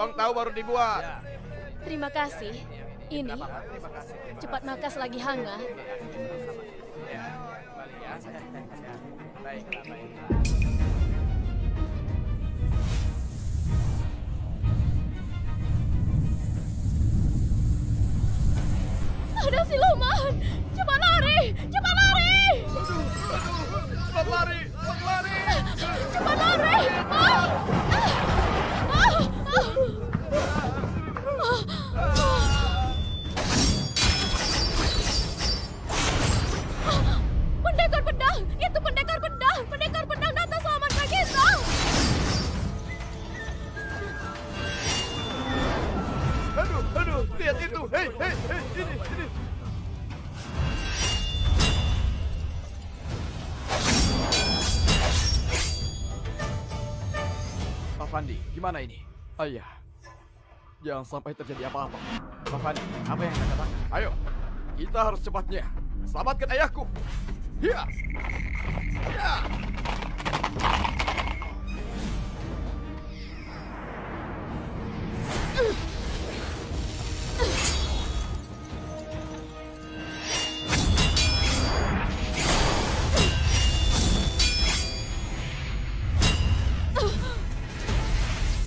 Tong tahu baru dibuat. Terima kasih. Ini cepat makas lagi hangat. Ada siluman! Cepat lari! Cepat lari! Cepat lari! Cepat lari! Cepat lari! Pendekar pedang! Itu pendekar pedang! Pendekar pedang datang selamatkan kita! Aduh, lihat itu. Hei, ini. Pak Fandi, gimana ini? Ayah, jangan sampai terjadi apa-apa. Pak Fandi, apa yang Anda katakan? Ayo, kita harus cepatnya selamatkan ayahku. Ya.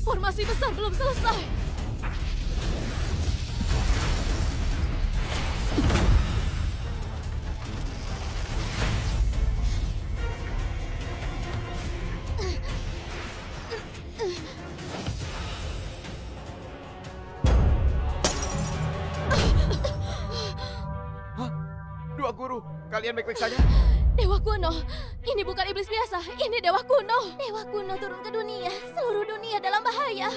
Formasi besar belum selesai. Hah? Dua guru, kalian baik-baik saja? Dewa kuno, ini bukan iblis biasa, ini dewa kuno. Dewa kuno turun ke dunia, seluruh dunia dalam bahaya.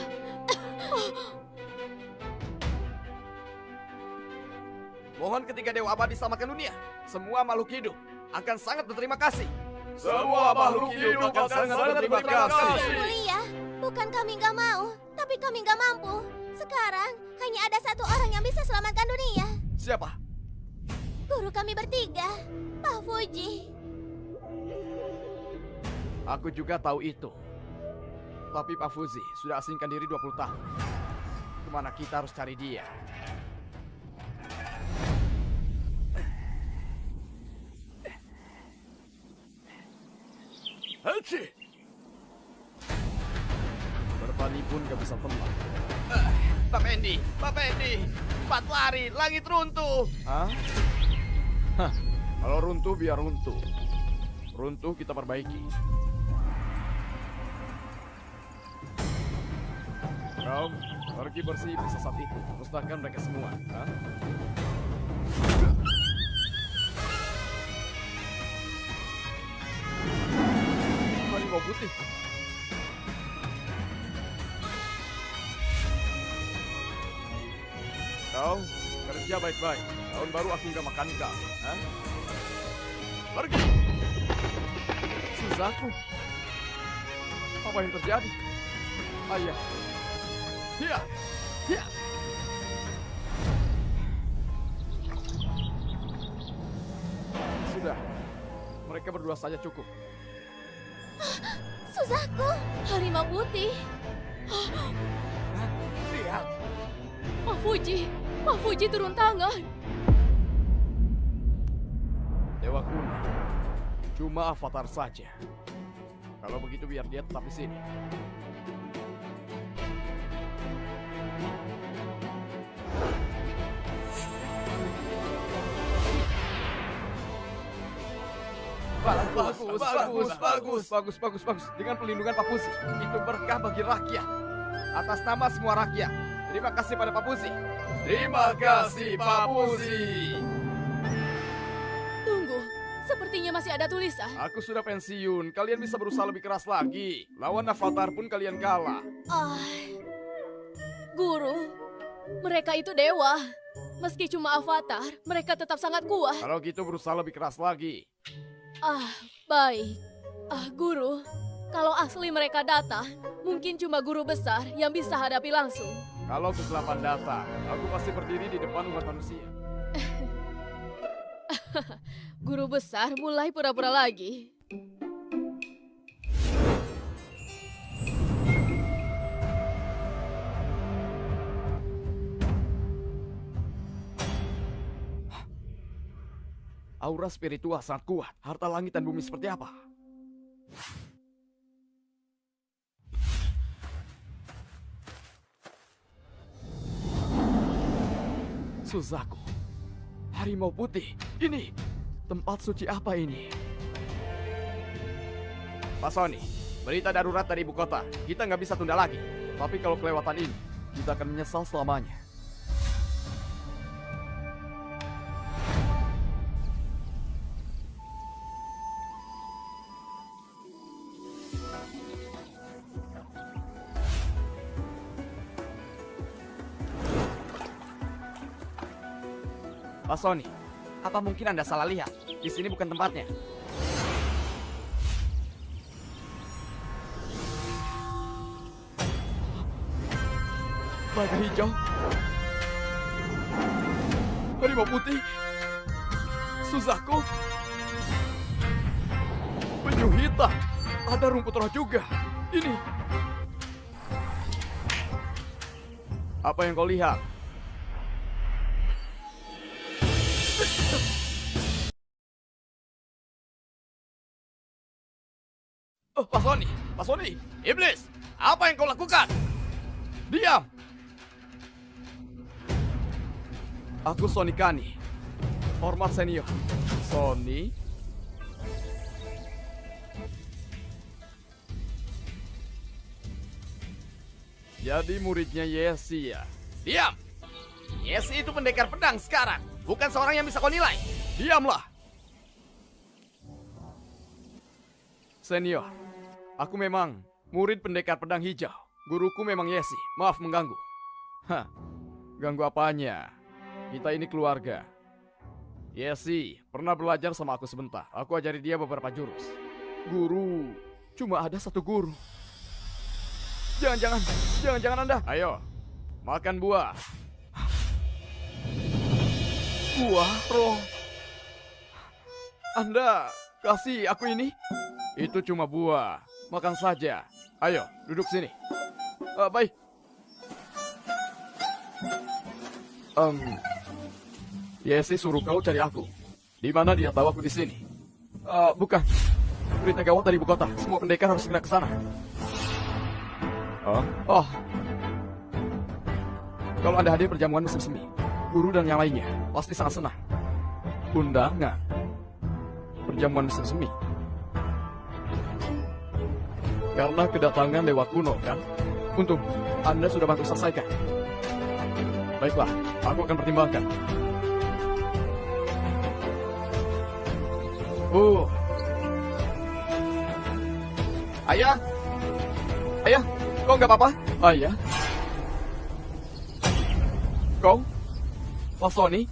Mohon ketiga dewa abadi selamatkan dunia. Semua makhluk hidup akan sangat berterima kasih. Semua makhluk hidup akan sangat berterima kasih. Yang mulia, bukan kami nggak mau, tapi kami nggak mampu. Sekarang hanya ada satu orang yang bisa selamatkan dunia. Siapa? Guru kami bertiga, Pak Fuji. Aku juga tahu itu. Tapi Pak Fuzi sudah asingkan diri 20 tahun. Kemana kita harus cari dia? Hachi! Bertani pun gak bisa tenang. Pak Pendi! Cepat lari, langit runtuh! Hah? Hah, kalau runtuh biar runtuh. Runtuh kita perbaiki. Kau pergi bersih sesat itu. Musnahkan mereka semua. Hah? Harimau putih. Kau kerja baik-baik. Tahun baru aku nggak makan kau. Hah? Pergi. Susahku. Apa yang terjadi? Ayah. Hiya. Sudah. Mereka berdua saja cukup. Suzaku, Harimau putih. Hah? Lihat. Pak Fuji turun tangan. Dewa kuno. Cuma avatar saja. Kalau begitu biar dia tetap di sini. Bagus. Dengan perlindungan Pak Pusi, itu berkah bagi rakyat. Atas nama semua rakyat, terima kasih pada Pak Pusi. Terima kasih, Pak Pusi. Tunggu, sepertinya masih ada tulisan. Aku sudah pensiun, kalian bisa berusaha lebih keras lagi. Lawan avatar pun kalian kalah. Guru, mereka itu dewa. Meski cuma avatar, mereka tetap sangat kuat. Kalau gitu berusaha lebih keras lagi. Baik. Guru, kalau asli mereka datang, mungkin cuma guru besar yang bisa hadapi langsung. Kalau kegelapan datang, aku pasti berdiri di depan umat manusia. Guru besar mulai pura-pura lagi. Aura spiritual sangat kuat. Harta langit dan bumi seperti apa? Suzaku. Harimau putih. Ini. Tempat suci apa ini? Pak Sony, berita darurat dari ibu kota. Kita nggak bisa tunda lagi. Tapi kalau kelewatan ini, kita akan menyesal selamanya. Pak Sony, apa mungkin Anda salah lihat? Di sini bukan tempatnya. Naga hijau, harimau putih, Suzaku, penyu hitam, ada rumput roh juga. Ini apa yang kau lihat? Oh, Pak Sony, iblis, apa yang kau lakukan? Diam! Aku Sony Kani, hormat senior. Sony? Jadi muridnya Yesi ya? Diam! Yesi itu pendekar pedang sekarang, bukan seorang yang bisa kau nilai. Diamlah! Senior, aku memang murid pendekar pedang hijau. Guruku memang Yesi, maaf mengganggu. Hah, ganggu apanya? Kita ini keluarga. Yesi pernah belajar sama aku sebentar. Aku ajari dia beberapa jurus. Guru, cuma ada satu guru. Jangan Anda. Ayo, makan buah. Buah roh. Anda kasih aku ini? Itu cuma buah. Makan saja. Ayo, duduk sini. Baik. Yesi suruh kau cari aku. Di mana dia tahu aku di sini? Bukan. Berita gawat dari ibu kota. Semua pendekar harus segera ke sana. Oh. Kalau Anda hadir perjamuan musim semi, guru dan yang lainnya pasti sangat senang. Undangan perjamuan musim semi. Karena kedatangan lewat kuno, kan? Untung Anda sudah bantu selesaikan. Baiklah, aku akan pertimbangkan. Ayah, kau nggak apa-apa? Ayah, kau, Pak Sony,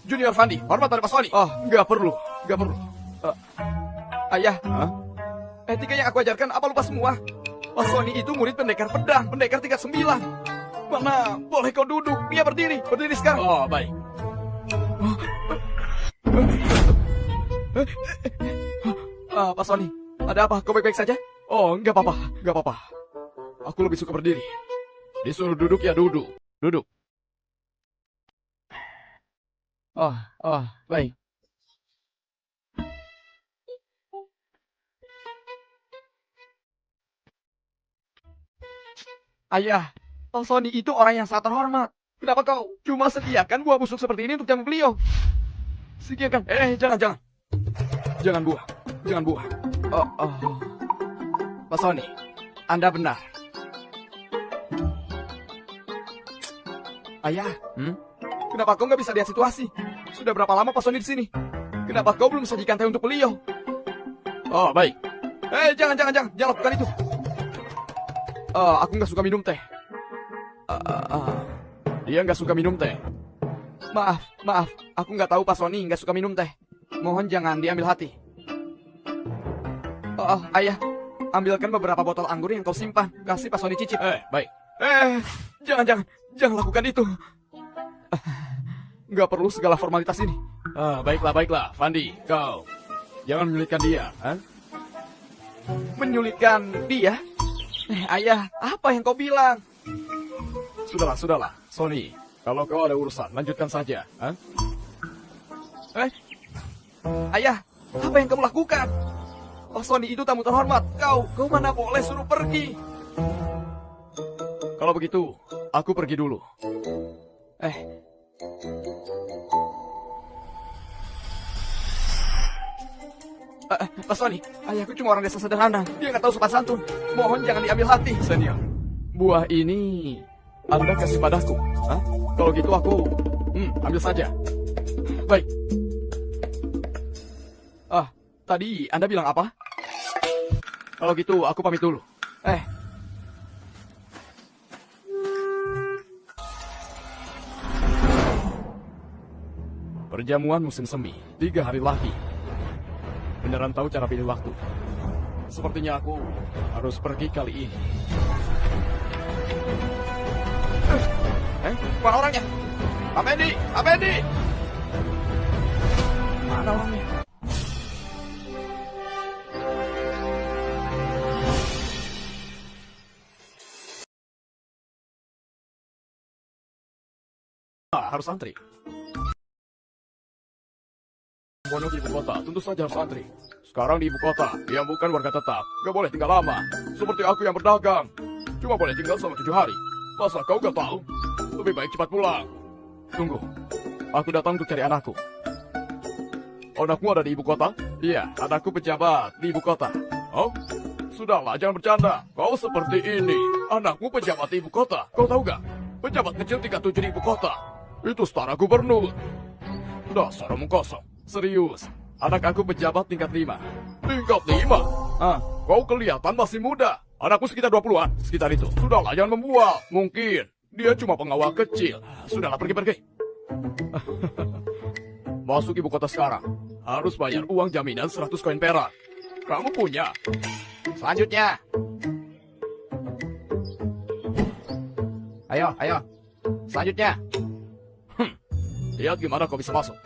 Junior Fandi, hormat pada Pak Sony. Nggak perlu. Ayah, etika yang aku ajarkan apa lupa semua? Pak Sony itu murid pendekar pedang, pendekar tingkat 9. Mana boleh kau duduk? Dia berdiri sekarang. Oh, baik. Pak Sony, ada apa? Kau baik-baik saja? Oh, nggak apa-apa. Aku lebih suka berdiri. Disuruh duduk ya duduk. Duduk. Baik. Ayah, Pak Sony itu orang yang sangat terhormat. Kenapa kau cuma sediakan buah busuk seperti ini untuk jamu beliau? Sediakan. Jangan. Jangan buah. Pak Sony, Anda benar. Ayah, kenapa kau nggak bisa lihat situasi? Sudah berapa lama Pak Sony di sini? Kenapa kau belum sajikan teh untuk beliau? Oh, baik. Jangan lakukan itu. Aku nggak suka minum teh. Dia nggak suka minum teh. Maaf. Aku nggak tahu Pak Sony nggak suka minum teh. Mohon jangan diambil hati. Ayah, ambilkan beberapa botol anggur yang kau simpan. Kasih Pak Sony cicip. Baik. Jangan lakukan itu. Nggak perlu segala formalitas ini. Baiklah, Fandi, kau jangan menyulitkan dia. Menyulitkan dia? Ayah, apa yang kau bilang? Sudahlah, Sony. Kalau kau ada urusan, lanjutkan saja. Ayah, apa yang kamu lakukan? Oh, Sony itu tamu terhormat. Kau mana boleh suruh pergi. Kalau begitu, aku pergi dulu. Pak Sony, ayahku cuma orang desa sederhana. Dia nggak tahu sopan santun. Mohon jangan diambil hati. Senior, buah ini Anda kasih padaku. Hah? Kalau gitu aku ambil saja. Baik. Tadi Anda bilang apa? Kalau gitu aku pamit dulu. Perjamuan musim semi, 3 hari lagi. Beneran tahu cara pilih waktu. Sepertinya aku harus pergi kali ini. Mana orangnya? Pak Pendi! Pak Pendi! Mana orangnya? Harus antri. Bono di ibu kota, tentu saja harus antri. Sekarang di ibu kota, dia bukan warga tetap. Gak boleh tinggal lama. Seperti aku yang berdagang. Cuma boleh tinggal selama 7 hari. Masa kau gak tahu? Lebih baik cepat pulang. Tunggu. Aku datang untuk cari anakku. Anakmu ada di ibu kota? Iya, anakku pejabat di ibu kota. Oh? Sudahlah, jangan bercanda. Kau seperti ini. Anakmu pejabat di ibu kota. Kau tahu gak? Pejabat kecil tingkat 7 di ibu kota. Itu setara gubernur. Dasar omong kosong. Serius, anak aku pejabat tingkat 5. Tingkat 5? Kau kelihatan masih muda. Anakku sekitar 20-an, sekitar itu. Sudahlah, jangan membual. Mungkin dia cuma pengawal kecil. Sudahlah, pergi-pergi. Masuk ibu kota sekarang. Harus bayar uang jaminan 100 koin perak. Kamu punya. Selanjutnya. Ayo. Selanjutnya. Lihat gimana kau bisa masuk.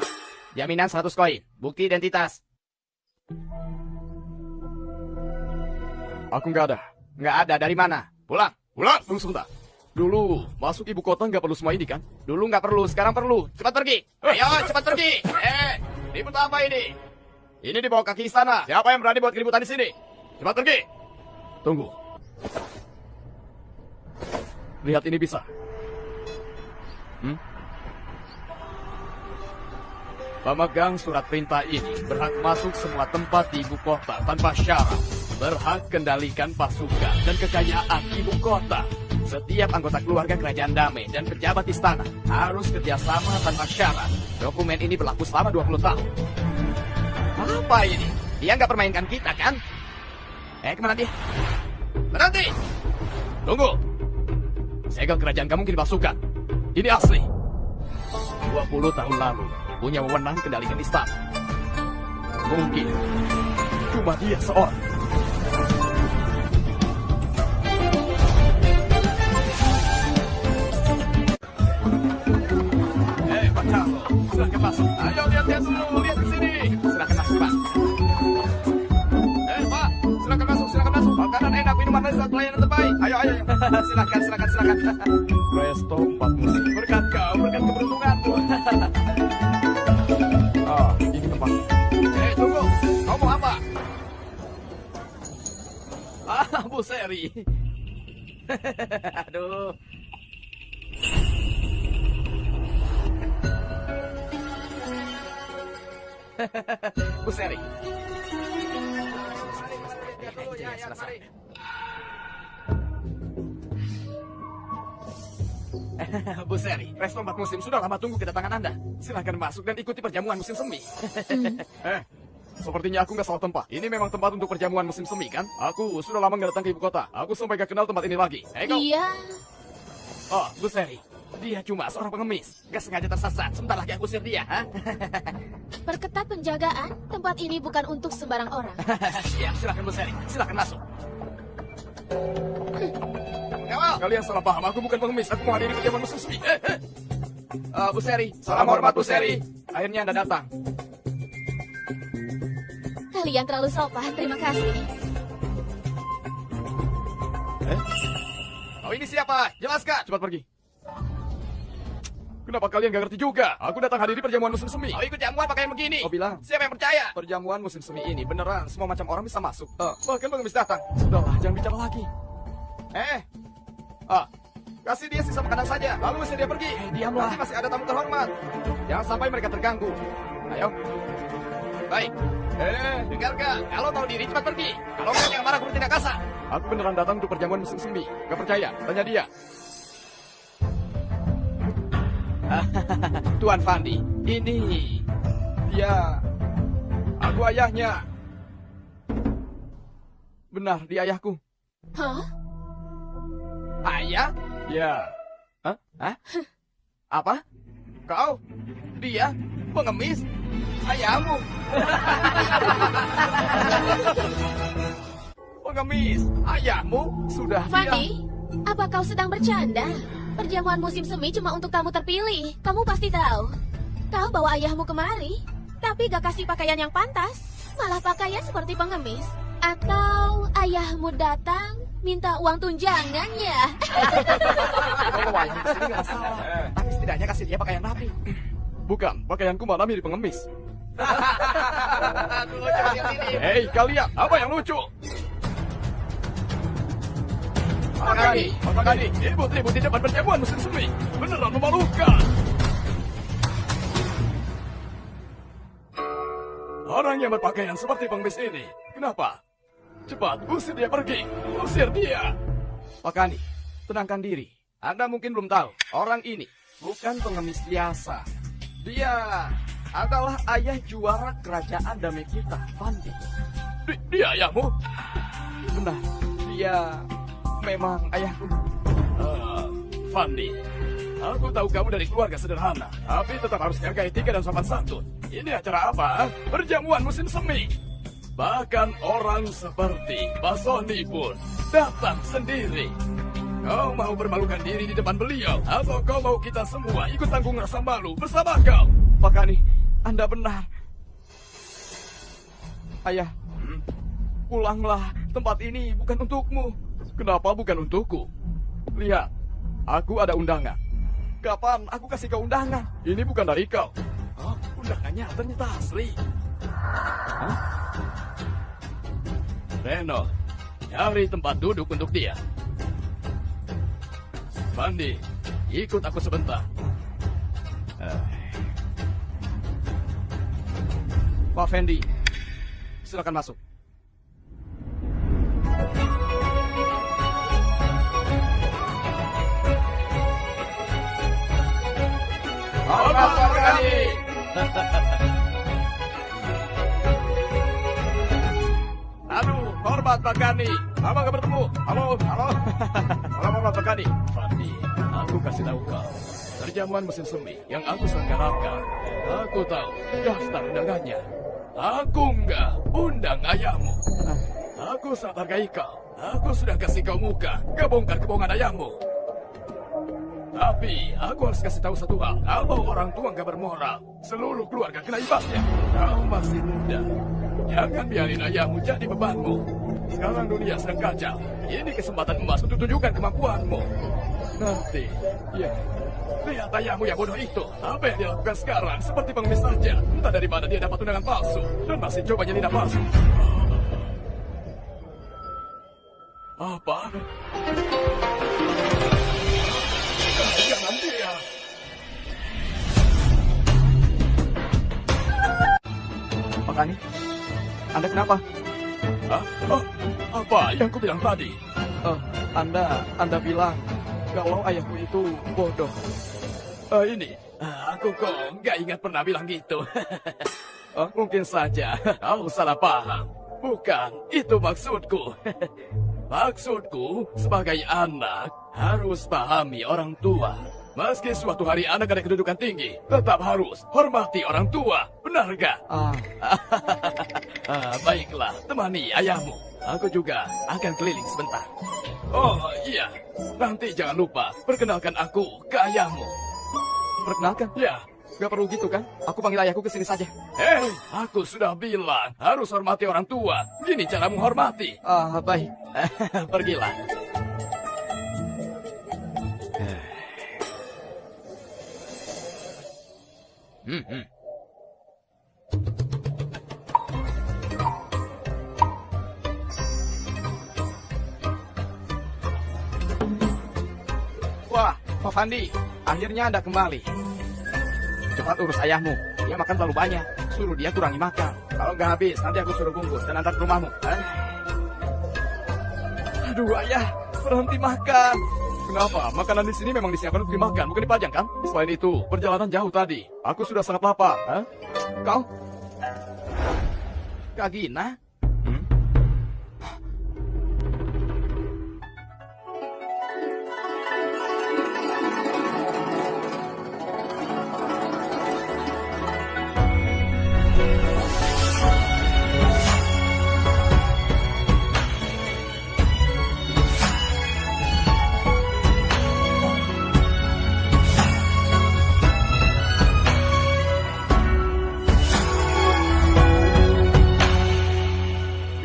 Jaminan 100 koin, bukti identitas. Aku nggak ada. Nggak ada, dari mana? Pulang. Tunggu sebentar. Dulu, masuk ibu kota nggak perlu semua ini kan? Dulu nggak perlu, sekarang perlu. Cepat pergi. Ayo, cepat pergi. Ribut apa ini? Ini di bawah kaki istana. Siapa yang berani buat keributan di sini? Cepat pergi. Tunggu. Lihat ini bisa. Pemegang surat perintah ini berhak masuk semua tempat di ibu kota tanpa syarat. Berhak kendalikan pasukan dan kekayaan ibu kota. Setiap anggota keluarga kerajaan damai dan pejabat istana harus kerjasama tanpa syarat. Dokumen ini berlaku selama 20 tahun. Apa ini? Dia nggak permainkan kita, kan? Kemana dia? Berhenti! Tunggu! Segel kerajaan kamu kini pasukan. Ini asli. 20 tahun lalu punya wewenang kendalikan istana. Mungkin cuma dia seorang. Pak Charles, silahkan masuk. Ayo lihat dulu, lihat ke sini. Silahkan masuk, Pak. Pak, silahkan masuk. Makanan enak, minuman lezat, pelayanan terbaik. Ayo. Silahkan. Resto 4 musim. Berkat kau, berkat keberuntunganmu. Ini tempatnya. Tunggu. Kau mau apa? Bu Seri. Aduh. Bu Seri. Selesai. Bu Seri, resto 4 musim sudah lama tunggu kedatangan Anda. Silahkan masuk dan ikuti perjamuan musim semi. Sepertinya aku nggak salah tempat. Ini memang tempat untuk perjamuan musim semi, kan? Aku sudah lama nggak datang ke ibu kota. Aku sampai gak kenal tempat ini lagi. Kau? Iya. Bu Seri, dia cuma seorang pengemis. Gak sengaja tersesat. Sebentar lagi aku usir dia. Perketat penjagaan, tempat ini bukan untuk sembarang orang. Siap, silakan Bu Seri. Silakan masuk. Kalian salah paham, aku bukan pengemis. Aku menghadiri perjamuan musim semi. Bu Seri, salam hormat Bu Seri. Akhirnya Anda datang. Kalian terlalu sopan, terima kasih. Oh, ini siapa? Jelaskan. Cepat pergi. Kenapa kalian gak ngerti juga? Aku datang hadiri perjamuan musim semi. Kau ikut jamuan pakai begini. Kau bilang, Siapa yang percaya? perjamuan musim semi ini beneran semua macam orang bisa masuk. Bahkan pengemis datang. Sudahlah, jangan bicara lagi. Kasih dia sisa makanan saja. Lalu mesti dia pergi. Diamlah. Nanti masih ada tamu terhormat. Jangan sampai mereka terganggu. Ayo. Baik. Dengar gak? Kalau tahu diri cepat pergi. Kalau enggak jangan marah bertindak kasar. Aku beneran datang untuk perjamuan musim semi. Gak percaya? Tanya dia. Tuan Fandi, ini Dia... Aku ayahnya. Benar, dia ayahku. Hah? ayah? Ya. Hah? Apa? Kau? Dia? Pengemis? Ayahmu? Pengemis? Ayahmu? Sudah dia. Fandi, apa kau sedang bercanda? Perjamuan musim semi cuma untuk tamu terpilih. Kamu pasti tahu. Kau bawa ayahmu kemari, tapi gak kasih pakaian yang pantas. Malah pakaian seperti pengemis. Atau ayahmu datang minta uang tunjangannya. Kau bawa ayahmu kesini gak masalah. Tapi setidaknya kasih dia pakaian rapi. Bukan, pakaianku malah mirip pengemis. Aduh, coba lihat ini. Hei kalian, apa yang lucu? Makanya, ribut-ribut di depan perjamuan musim semi. Beneran memalukan. Orang yang berpakaian seperti pengemis ini, kenapa? Cepat, usir dia pergi. Usir dia. Pakani, tenangkan diri. Anda mungkin belum tahu, orang ini bukan pengemis biasa. Dia adalah ayah juara kerajaan damai kita, Fandi. Dia ayahmu? Benar, dia memang ayahku. Fandi, aku tahu kamu dari keluarga sederhana, tapi tetap harus jaga etika dan sopan santun. Ini acara apa? Perjamuan musim semi. Bahkan orang seperti Pak Sony pun datang sendiri. Kau mau bermalukan diri di depan beliau, atau kau mau kita semua ikut tanggung rasa malu bersama kau? Pakani, Anda benar. Ayah, pulanglah. Tempat ini bukan untukmu. Kenapa bukan untukku? Lihat, aku ada undangan. Kapan aku kasih kau undangan? Ini bukan dari kau. Undangannya ternyata asli. Reno, cari tempat duduk untuk dia. Fandi, ikut aku sebentar. Pak Fendi, silakan masuk. Hormat Pakani. Aduh, hormat Pakani. Lama gak bertemu. Halo. Salam hormat Pakani. Fandi, aku kasih tahu kau. Perjamuan musim semi yang aku selenggarakan. Aku tahu daftar undangannya. Aku enggak undang ayahmu. Aku sangat hargai kau. Aku sudah kasih kau muka. Gak bongkar kebohongan ayahmu. Tapi aku harus kasih tahu satu hal. Kalau orang tua nggak bermoral, seluruh keluarga kena imbasnya. Kau masih muda. Jangan biarin ayahmu jadi bebanmu. Sekarang dunia sedang kacau. Ini kesempatan emas untuk tunjukkan kemampuanmu. Nanti, ya, lihat ayahmu yang bodoh itu. Apa yang dia lakukan sekarang seperti pengemis saja. Entah dari mana dia dapat undangan palsu dan masih coba nyelinap palsu. Apa? Jangan dia. Pakani, Anda kenapa? Apa yang ku bilang tadi? Anda bilang kalau ayahku itu bodoh. Aku kok nggak ingat pernah bilang gitu. Mungkin saja kau salah paham. Bukan, itu maksudku. Maksudku, sebagai anak, harus pahami orang tua. Meski suatu hari anak ada kedudukan tinggi, tetap harus hormati orang tua. Benar gak? Baiklah, temani ayahmu. Aku juga akan keliling sebentar. Oh iya, nanti jangan lupa perkenalkan aku ke ayahmu. Perkenalkan? Ya, Gak perlu gitu kan? Aku panggil ayahku ke sini saja. Aku sudah bilang harus hormati orang tua. Gini caramu hormati. Baik. Pergilah. Wah, Pak Fandi, akhirnya Anda kembali. Cepat urus ayahmu, dia makan terlalu banyak. Suruh dia kurangi makan. Kalau nggak habis, nanti aku suruh bungkus dan antar ke rumahmu. Aduh, ayah, berhenti makan. Kenapa? Makanan di sini memang disiapkan untuk dimakan, bukan dipajang kan? Selain itu, perjalanan jauh tadi. Aku sudah sangat lapar. Hah? Kau? Kak Gina?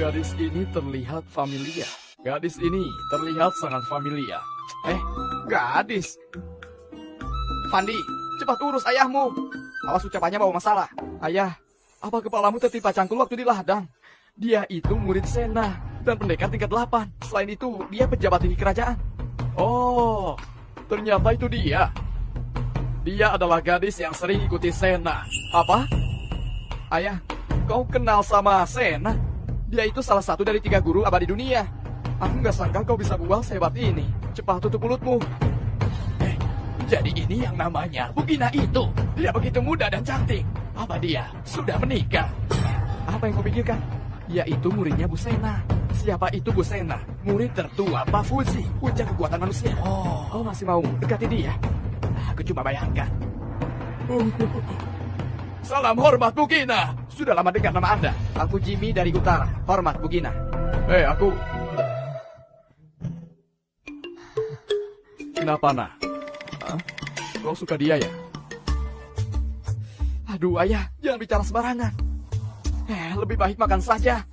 Gadis ini terlihat familiar. Gadis ini terlihat sangat familiar. Gadis. Fandi, cepat urus ayahmu. Awas ucapannya bawa masalah. Ayah, apa kepalamu tertimpa cangkul waktu di ladang? Dia itu murid Sena dan pendekar tingkat 8. Selain itu, dia pejabat tinggi kerajaan. Oh, ternyata itu dia. Dia adalah gadis yang sering ikuti Sena. Apa? Ayah, kau kenal sama Sena? Dia itu salah satu dari 3 guru abadi dunia. Aku nggak sangka kau bisa buang sehebat ini. Cepat tutup mulutmu. Jadi ini yang namanya Bugina itu. Dia begitu muda dan cantik. Apa dia sudah menikah? Apa yang kau pikirkan? Dia itu muridnya Bu Sena. Siapa itu Bu Sena? Murid tertua Pak Fuji, puncak kekuatan manusia. Kau masih mau dekati dia? Aku cuma bayangkan. Salam hormat Bugina. Sudah lama dengar nama Anda. Aku Jimmy dari utara. Hormat Bugina. Aku. Kenapa, Nak? Kau suka dia ya? Aduh, ayah, jangan bicara sembarangan. Lebih baik makan saja.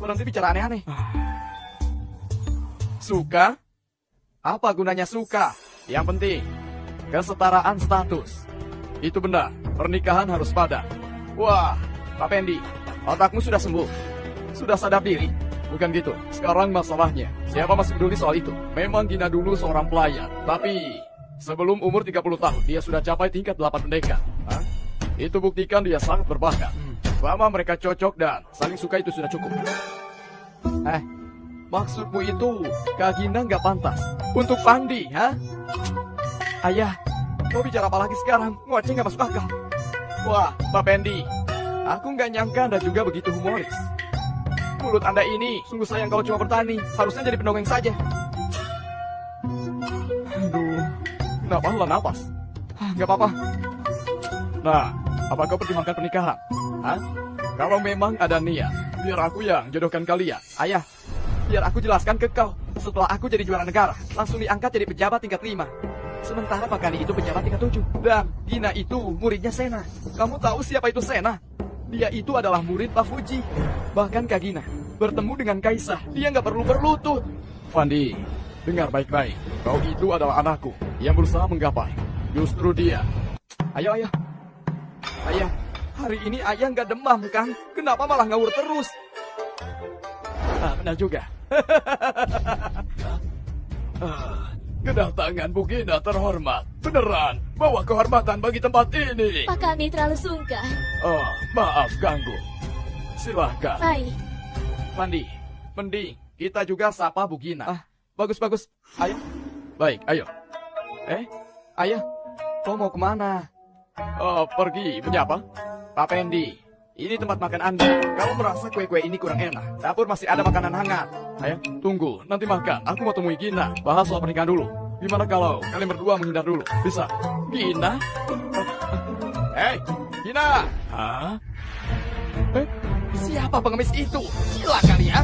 Berhenti bicara aneh-aneh. Suka? Apa gunanya suka? Yang penting, kesetaraan status. Itu benar, pernikahan harus padat. Wah, Pak Pendi, otakmu sudah sembuh. Sudah sadar diri. Bukan gitu, sekarang masalahnya, siapa masih peduli soal itu? Memang Gina dulu seorang pelayan, tapi sebelum umur 30 tahun, dia sudah capai tingkat 8 pendekar. Itu buktikan dia sangat berbakat. Selama mereka cocok dan saling suka itu sudah cukup. Maksudmu itu, Kak Gina nggak pantas untuk Pandi, ha? Ayah, kau bicara apa lagi sekarang? Ngoceh nggak masuk akal. Wah, Pak Pendi, aku nggak nyangka Anda juga begitu humoris. Mulut Anda ini, sungguh sayang kalau cuma bertani. Harusnya jadi pendongeng saja. Aduh, kenapa hela napas? Nggak apa-apa. Nah, apa kau pertimbangkan pernikahan? Hah? Kalau memang ada niat, biar aku yang jodohkan kalian. Ayah, biar aku jelaskan ke kau. Setelah aku jadi juara negara, langsung diangkat jadi pejabat tingkat 5. Sementara Pak Kani itu pejabat tingkat 7. Dan Gina itu muridnya Sena. Kamu tahu siapa itu Sena? Dia itu adalah murid Pak Fuji. Bahkan Kak Gina bertemu dengan Kaisar, dia nggak perlu berlutut. Fandi, dengar baik-baik. Kau itu adalah anakku yang berusaha menggapai. Justru dia. Ayo, ayah. Ayah, hari ini ayah nggak demam kan? Kenapa malah ngawur terus? Benar juga. Kedatangan Bugina terhormat. Beneran, bawa kehormatan bagi tempat ini. Pak Kani terlalu sungkan. Maaf ganggu. Silahkan. Baik. Fandi, mending kita juga sapa Bugina. Bagus-bagus. Ayo. Baik, ayo. Ayah, kau mau kemana? Pergi menyapa. Pak Pendi, ini tempat makan Anda. Kalau merasa kue-kue ini kurang enak, dapur masih ada makanan hangat. Ayo, tunggu, nanti makan. Aku mau temui Gina, bahas soal pernikahan dulu. Gimana kalau kalian berdua menghindar dulu? Bisa? Gina? Gina! Hah? Siapa pengemis itu? Gila kali ya?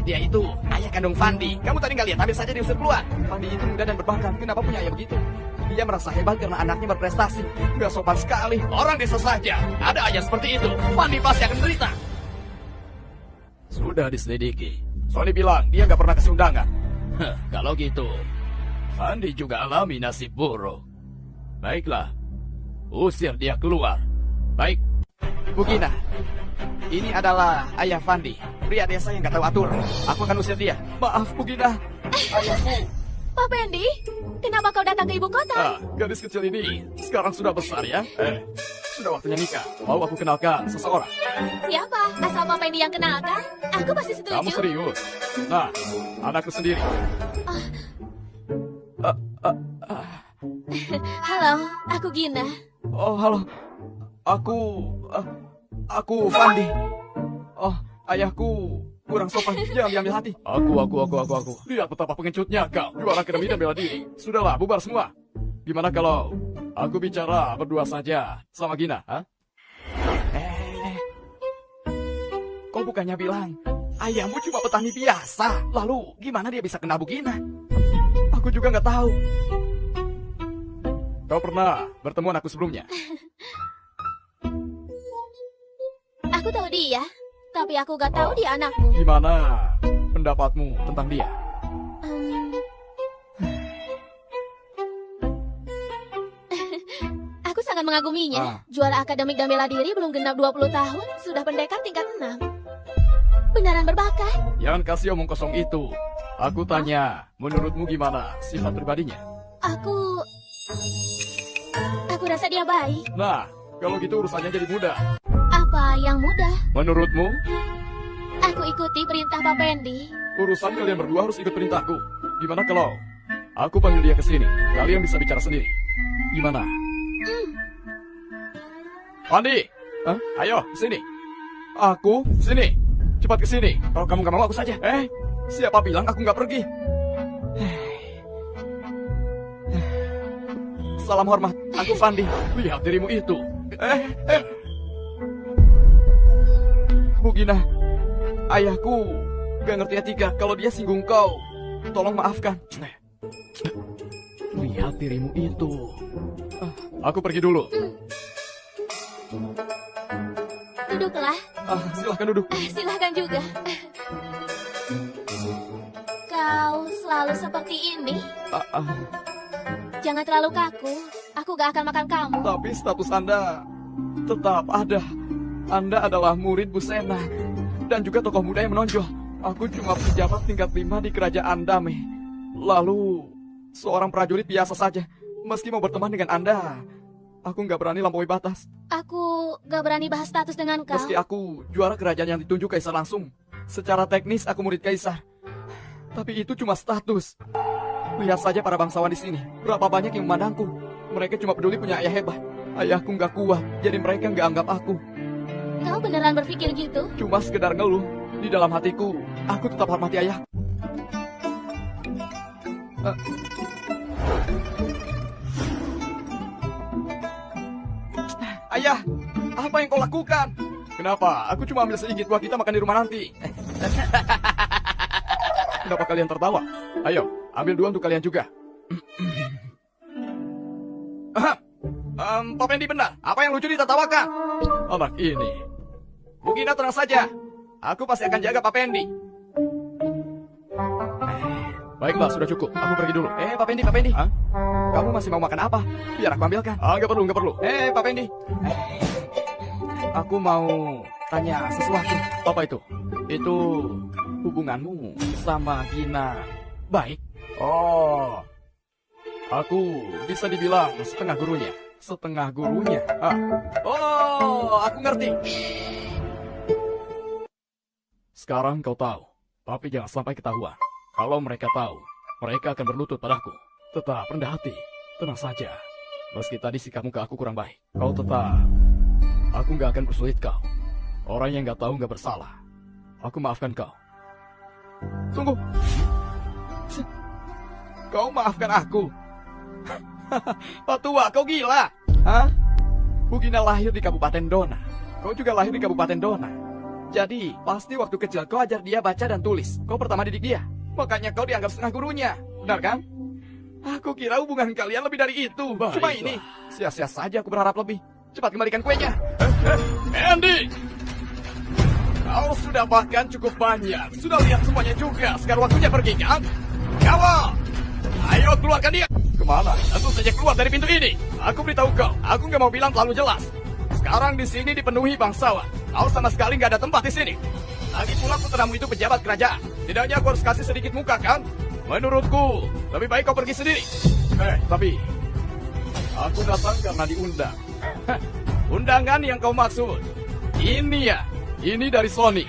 Dia itu ayah kandung Fandi. Kamu tadi nggak lihat, hampir saja diusir keluar. Fandi itu muda dan berbakat. Kenapa punya ayah begitu? Dia merasa hebat karena anaknya berprestasi. Nggak sopan sekali. Orang desa saja ada ayah seperti itu. Fandi pasti akan menderita. Sudah diselidiki. Sony bilang dia nggak pernah kasih undangan. Kalau gitu, Fandi juga alami nasib buruk. Baiklah, usir dia keluar. Baik. Bu Gina, ini adalah ayah Fandi, pria desa yang gak tahu aturan. Aku akan usir dia. Maaf, Bu Gina. Ayahku. Pak Pendi, kenapa kau datang ke ibu kota? Gadis kecil ini sekarang sudah besar ya. Sudah waktunya nikah. Mau aku kenalkan seseorang. Siapa? Asal Pak Pendi yang kenalkan? Aku pasti setuju. Kamu serius? Nah, anakku sendiri. Halo, aku Gina. Oh, halo. Aku Fandi. Oh, ayahku kurang sopan. Jangan diambil hati. Aku. Lihat betapa pengecutnya kau. Juara akademi dan bela diri. Sudahlah, bubar semua. Gimana kalau aku bicara berdua saja sama Gina, ha? Kau bukannya bilang ayahmu cuma petani biasa. Lalu gimana dia bisa kenal Bu Gina? Aku juga nggak tahu. Kau pernah bertemu aku sebelumnya? Aku tahu dia, tapi aku gak tahu dia anakmu. Gimana pendapatmu tentang dia? Aku sangat mengaguminya. Juara akademik dan bela diri belum genap 20 tahun, sudah pendekar tingkat 6. Beneran berbakat. Jangan kasih omong kosong itu. Aku tanya, menurutmu gimana sifat pribadinya? Aku rasa dia baik. Nah, kalau gitu urusannya jadi mudah. Apa yang mudah? Menurutmu, Aku ikuti perintah Pak Pendi. urusan kalian berdua harus ikut perintahku. Gimana kalau aku panggil dia ke sini? Kalian bisa bicara sendiri. Gimana? Fandi, ayo sini. Aku sini. Cepat ke sini. Kalau kamu gak mau, aku saja. Siapa bilang aku gak pergi? Salam hormat, aku Fandi. Lihat dirimu itu. Bu Gina, ayahku gak ngerti etika. Kalau dia singgung kau, tolong maafkan. Lihat dirimu itu. Aku pergi dulu. Duduklah. Silahkan duduk. Silahkan juga. Kau selalu seperti ini. Jangan terlalu kaku. Aku gak akan makan kamu. Tapi status Anda tetap ada. Anda adalah murid Bu Sena dan juga tokoh muda yang menonjol. Aku cuma pejabat tingkat 5 di kerajaan Dame. Lalu seorang prajurit biasa saja. Meski mau berteman dengan Anda, aku nggak berani lampaui batas. Aku gak berani bahas status dengan kau. Meski aku juara kerajaan yang ditunjuk kaisar langsung. Secara teknis aku murid kaisar. Tapi itu cuma status. Lihat saja para bangsawan di sini. Berapa banyak yang memandangku. Mereka cuma peduli punya ayah hebat. Ayahku nggak kuat, jadi mereka nggak anggap aku. Kau beneran berpikir gitu? Cuma sekedar ngeluh. Di dalam hatiku, aku tetap hormati ayah. Ayah, apa yang kau lakukan? Kenapa? Aku cuma ambil sedikit buat kita makan di rumah nanti. Kenapa kalian tertawa? Ayo, ambil 2 untuk kalian juga. Pak Pendi benar. Apa yang lucu ditertawakan? Anak ini. Bu Gina tenang saja. Aku pasti akan jaga Pak Pendi. Baiklah, sudah cukup. Aku pergi dulu. Pak Pendi. Kamu masih mau makan apa? Biar aku ambilkan. Nggak perlu. Pak Pendi. Aku mau tanya sesuatu. Apa itu? Itu hubunganmu sama Gina baik? Oh, aku bisa dibilang setengah gurunya. Oh, aku ngerti. Sekarang kau tahu, tapi jangan sampai ketahuan. Kalau mereka tahu, mereka akan berlutut padaku. Tetap rendah hati, tenang saja. Meski tadi sikapmu ke aku kurang baik, kau tetap. Aku gak akan persulit kau. Orang yang gak tahu gak bersalah. Aku maafkan kau. Tunggu. Kau maafkan aku? Pak tua, kau gila? Bu Gina lahir di Kabupaten Dona. Kau juga lahir di Kabupaten Dona. Jadi, pasti waktu kecil kau ajar dia baca dan tulis. Kau pertama didik dia. Makanya kau dianggap setengah gurunya. Benar kan? Aku kira hubungan kalian lebih dari itu. Cuma ini. Sia-sia saja aku berharap lebih. Cepat kembalikan kuenya. Andy! Kau sudah makan cukup banyak. Sudah lihat semuanya juga. Sekarang waktunya pergi kan? Kawal! Ayo keluarkan dia. Kemana? Tentu saja keluar dari pintu ini. Aku beritahu kau. Aku nggak mau bilang terlalu jelas. Sekarang di sini dipenuhi bangsawan. Kau sama sekali nggak ada tempat di sini. Lagi pula putramu itu pejabat kerajaan. Tidaknya aku harus kasih sedikit muka kan? Menurutku, lebih baik kau pergi sendiri. Tapi aku datang karena diundang. Undangan yang kau maksud. Ini ya, ini dari Sony.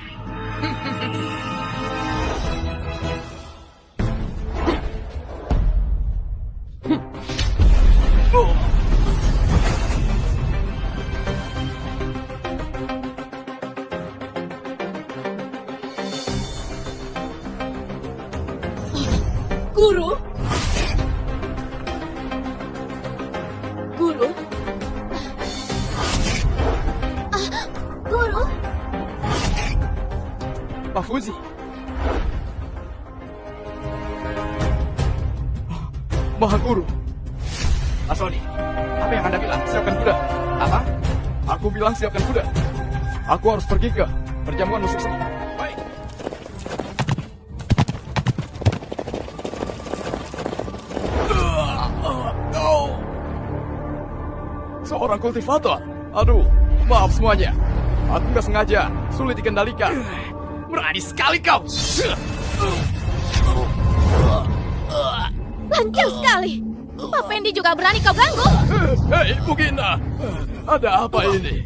Guru? Guru? Guru, Pak Fuzi. Maha Guru. Pak Sony, apa yang Anda bilang? Siapkan kuda. Apa? Aku bilang siapkan kuda. Aku harus pergi ke perjamuan musik seni. Baik. Seorang kultivator. Aduh, maaf semuanya. Aku nggak sengaja, sulit dikendalikan. Berani sekali kau. lancang sekali. Pak Pendi juga berani kau ganggu. Hei, Bugina. Ada apa ini?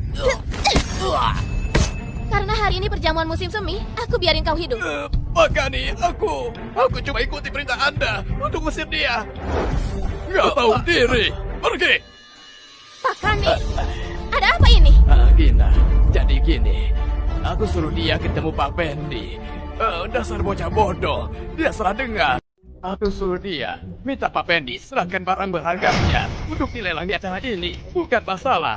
Karena hari ini perjamuan musim semi, aku biarin kau hidup. Makanya aku cuma ikuti perintah Anda untuk usir dia. Nggak tahu diri. Pergi. Pak Kandi, ada apa ini? Gina, jadi gini. Aku suruh dia ketemu Pak Pendi. Dasar bocah bodoh. Dia salah dengar. Aku suruh dia minta Pak Pendi serahkan barang berharganya untuk dilelang di acara ini. Bukan masalah.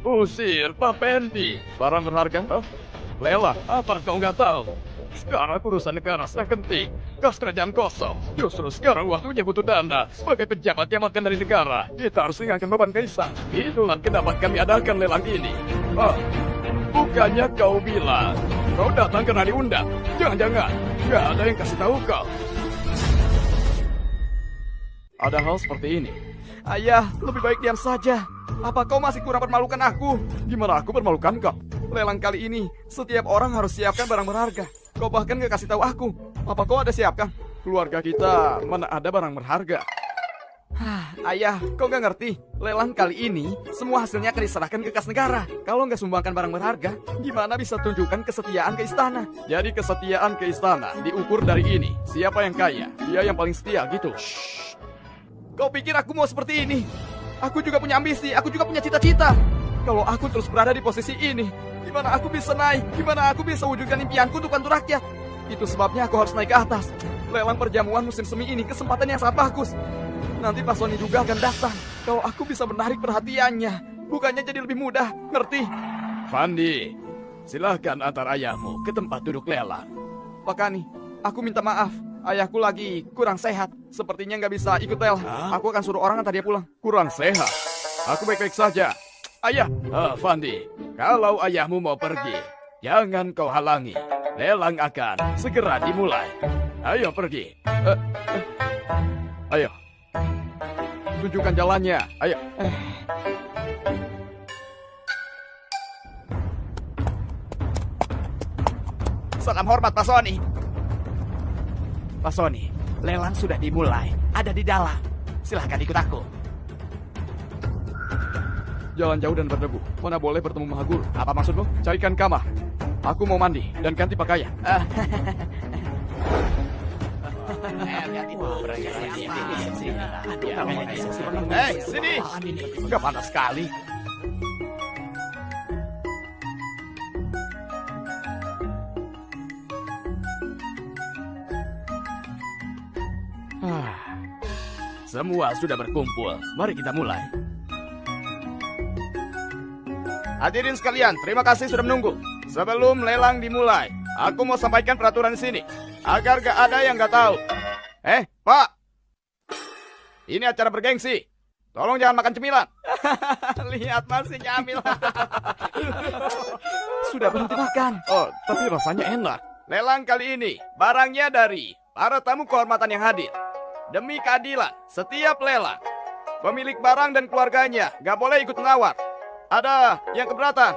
Usir Pak Pendi. Barang berharga? Lelang? Apa kau nggak tahu? Sekarang urusan negara sangat penting. Kas kerajaan kosong. Justru sekarang waktunya butuh dana. Sebagai pejabat yang makan dari negara, kita harus ringankan beban kaisar. Itulah kenapa kami adakan lelang ini. Bukannya kau bilang kau datang karena diundang. Jangan-jangan nggak ada yang kasih tahu kau. Ada hal seperti ini. Ayah, lebih baik diam saja. Apa kau masih kurang permalukan aku? Gimana aku permalukan kau? Lelang kali ini, setiap orang harus siapkan barang berharga. Kau bahkan gak kasih tahu aku. Apa kau ada siapkan? Keluarga kita mana ada barang berharga? Ayah, kau gak ngerti? Lelang kali ini, semua hasilnya akan diserahkan ke kas negara. Kalau nggak sumbangkan barang berharga, gimana bisa tunjukkan kesetiaan ke istana? Jadi kesetiaan ke istana diukur dari ini. Siapa yang kaya? Dia yang paling setia gitu. Shh. Kau pikir aku mau seperti ini? Aku juga punya ambisi, aku juga punya cita-cita. Kalau aku terus berada di posisi ini, gimana aku bisa naik? Gimana aku bisa wujudkan impianku untuk bantu rakyat? Itu sebabnya aku harus naik ke atas. Lelang perjamuan musim semi ini kesempatan yang sangat bagus. Nanti Pak Sony juga akan datang. Kalau aku bisa menarik perhatiannya, bukannya jadi lebih mudah, ngerti? Fandi, silahkan antar ayahmu ke tempat duduk lelang. Pak Kani, aku minta maaf. Ayahku lagi kurang sehat. Sepertinya nggak bisa ikut lelang. Aku akan suruh orang antar dia pulang. Kurang sehat? Aku baik-baik saja. Ayah, Fandi, kalau ayahmu mau pergi, jangan kau halangi. Lelang akan segera dimulai. Ayo pergi. Ayo. Tunjukkan jalannya. Ayo. Salam hormat Pak Sony. Pak Sony, lelang sudah dimulai. Ada di dalam. Silahkan ikut aku. Jalan jauh dan berdebu. Mana boleh bertemu Maha Guru? Apa maksudmu? Carikan kamar. Aku mau mandi dan ganti pakaian. Sini. Gak panas sekali. Semua sudah berkumpul. Mari kita mulai. Hadirin sekalian, terima kasih sudah menunggu. Sebelum lelang dimulai, aku mau sampaikan peraturan di sini agar gak ada yang gak tahu. Pak, ini acara bergengsi. Tolong jangan makan cemilan. Lihat masih nyamil. Sudah berhenti makan. Oh, tapi rasanya enak. Lelang kali ini barangnya dari para tamu kehormatan yang hadir. Demi keadilan, setiap lelang, pemilik barang dan keluarganya gak boleh ikut menawar. Ada yang keberatan?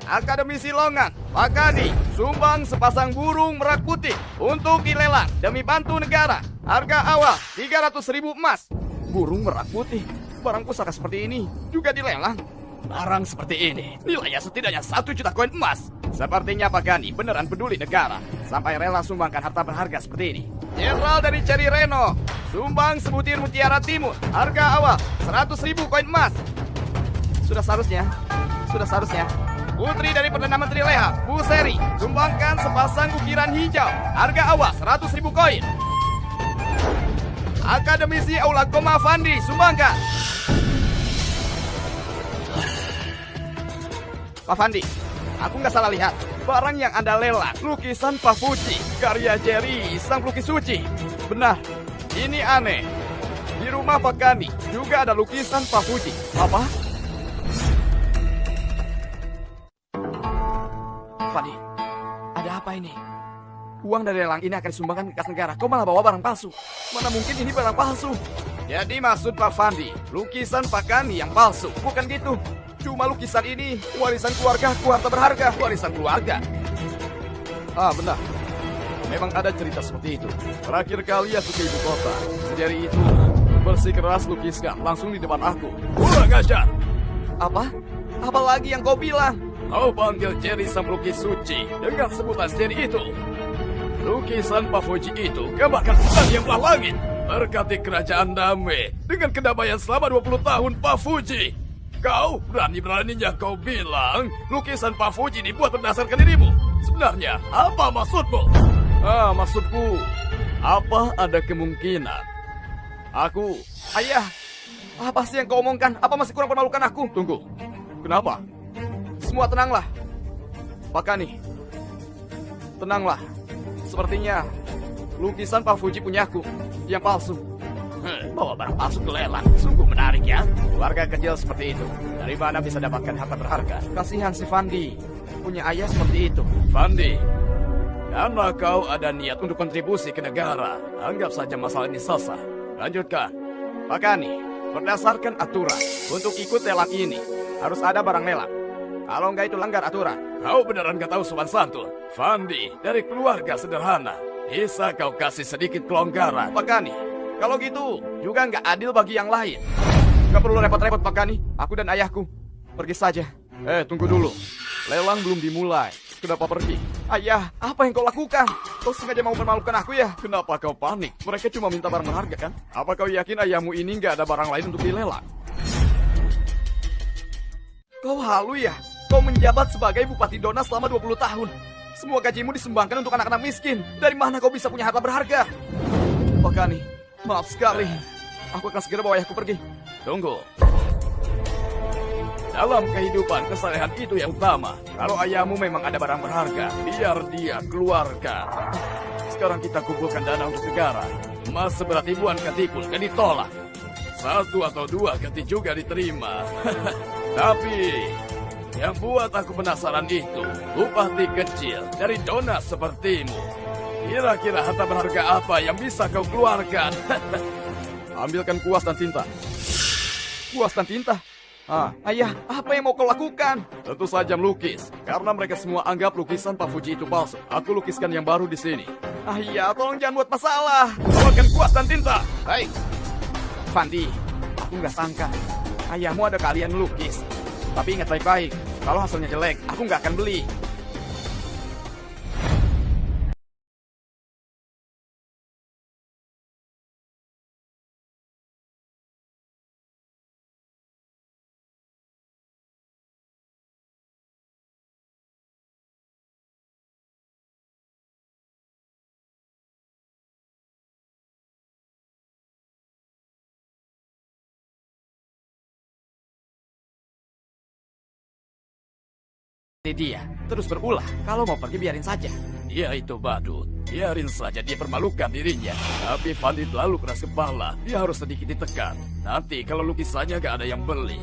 Akademisi Longan, Pak Kadi, sumbang sepasang burung merak putih untuk dilelang demi bantu negara. Harga awal 300.000 emas. Burung merak putih, barang pusaka seperti ini juga dilelang. Barang seperti ini nilainya setidaknya 1 juta koin emas. Sepertinya Pak Gani beneran peduli negara sampai rela sumbangkan harta berharga seperti ini. Jenderal dari Ceri Reno, sumbang sebutir mutiara timur. Harga awal 100.000 koin emas. Sudah seharusnya. Putri dari Perdana Menteri Leha, Bu Seri, sumbangkan sepasang ukiran hijau. Harga awal 100.000 koin. Akademisi Aula Koma Fandi, sumbangkan. Pak Fandi, aku nggak salah lihat. Barang yang Anda lelang, lukisan Pak Fuji, karya Jerry, sang pelukis suci. Benar, ini aneh. Di rumah Pak Gani juga ada lukisan Pak Fuji. Apa? Fandi, ada apa ini? Uang dari lelang ini akan disumbangkan ke kas negara. Kau malah bawa barang palsu. Mana mungkin ini barang palsu? Jadi maksud Pak Fandi, lukisan Pak Gani yang palsu. Bukan gitu. Cuma lukisan ini warisan keluargaku, harta berharga. Warisan keluarga. Ah, benar. Memang ada cerita seperti itu. Terakhir kali aku ke ibu kota. Sejari itu, bersih keras lukiskan langsung di depan aku. Kurang ajar. Apa? Apa lagi yang kau bilang? Kau panggil Jerry sang pelukis suci dengan sebutan Jerry itu. Lukisan Pak Fuji itu gambarkan bulan yang belah langit. Berkati kerajaan damai dengan kedamaian selama 20 tahun Pak Fuji. Kau berani-beraninya kau bilang lukisan Pak Fuji dibuat berdasarkan dirimu. Sebenarnya apa maksudmu? Maksudku, apa ada kemungkinan aku, ayah, apa sih yang kau omongkan? Apa masih kurang permalukan aku? Tunggu, kenapa? Semua tenanglah, Pak Kani. Tenanglah. Sepertinya lukisan Pak Fuji punyaku yang palsu. Bawa barang palsu ke lelang, sungguh menarik ya. Keluarga kecil seperti itu, dari mana bisa dapatkan harta berharga? Kasihan si Fandi, punya ayah seperti itu. Fandi, karena kau ada niat untuk kontribusi ke negara, anggap saja masalah ini selesai. Lanjutkan. Pak Kani, berdasarkan aturan, untuk ikut lelang ini, harus ada barang lelang. Kalau enggak itu langgar aturan. Kau beneran gak tahu sopan santun. Fandi dari keluarga sederhana. Bisa kau kasih sedikit kelonggaran. Pak Kani, kalau gitu juga nggak adil bagi yang lain. Nggak perlu repot-repot Pak Kani. Aku dan ayahku pergi saja. Tunggu dulu. Lelang belum dimulai. Kenapa pergi? Ayah, apa yang kau lakukan? Kau sengaja mau memalukan aku ya? Kenapa kau panik? Mereka cuma minta barang berharga kan? Apa kau yakin ayahmu ini nggak ada barang lain untuk dilelang? Kau halu ya? Kau menjabat sebagai Bupati Dona selama 20 tahun. Semua gajimu disumbangkan untuk anak-anak miskin. Dari mana kau bisa punya harta berharga? Pak Kani, maaf sekali. Aku akan segera bawa ayahku pergi. Tunggu. Dalam kehidupan, kesalehan itu yang utama. Kalau ayahmu memang ada barang berharga, biar dia keluarkan. Sekarang kita kumpulkan dana untuk negara. Emas seberat ribuan katikul kan ditolak. 1 atau 2 ganti juga diterima. Tapi yang buat aku penasaran itu, bupati kecil dari Dona sepertimu. Kira-kira harta berharga apa yang bisa kau keluarkan? Ambilkan kuas dan tinta. Kuas dan tinta? Ayah, apa yang mau kau lakukan? Tentu saja melukis, karena mereka semua anggap lukisan Pak Fuji itu palsu. Aku lukiskan yang baru di sini. Iya, tolong jangan buat masalah. Bawakan kuas dan tinta. Baik. Fandi, aku nggak sangka ayahmu ada keahlian melukis. Tapi ingat baik-baik, kalau hasilnya jelek, aku nggak akan beli. Dia terus berulah, kalau mau pergi biarin saja. Dia itu badut, biarin saja dia permalukan dirinya. Tapi Fandi terlalu keras kepala, dia harus sedikit ditekan. Nanti kalau lukisannya gak ada yang beli,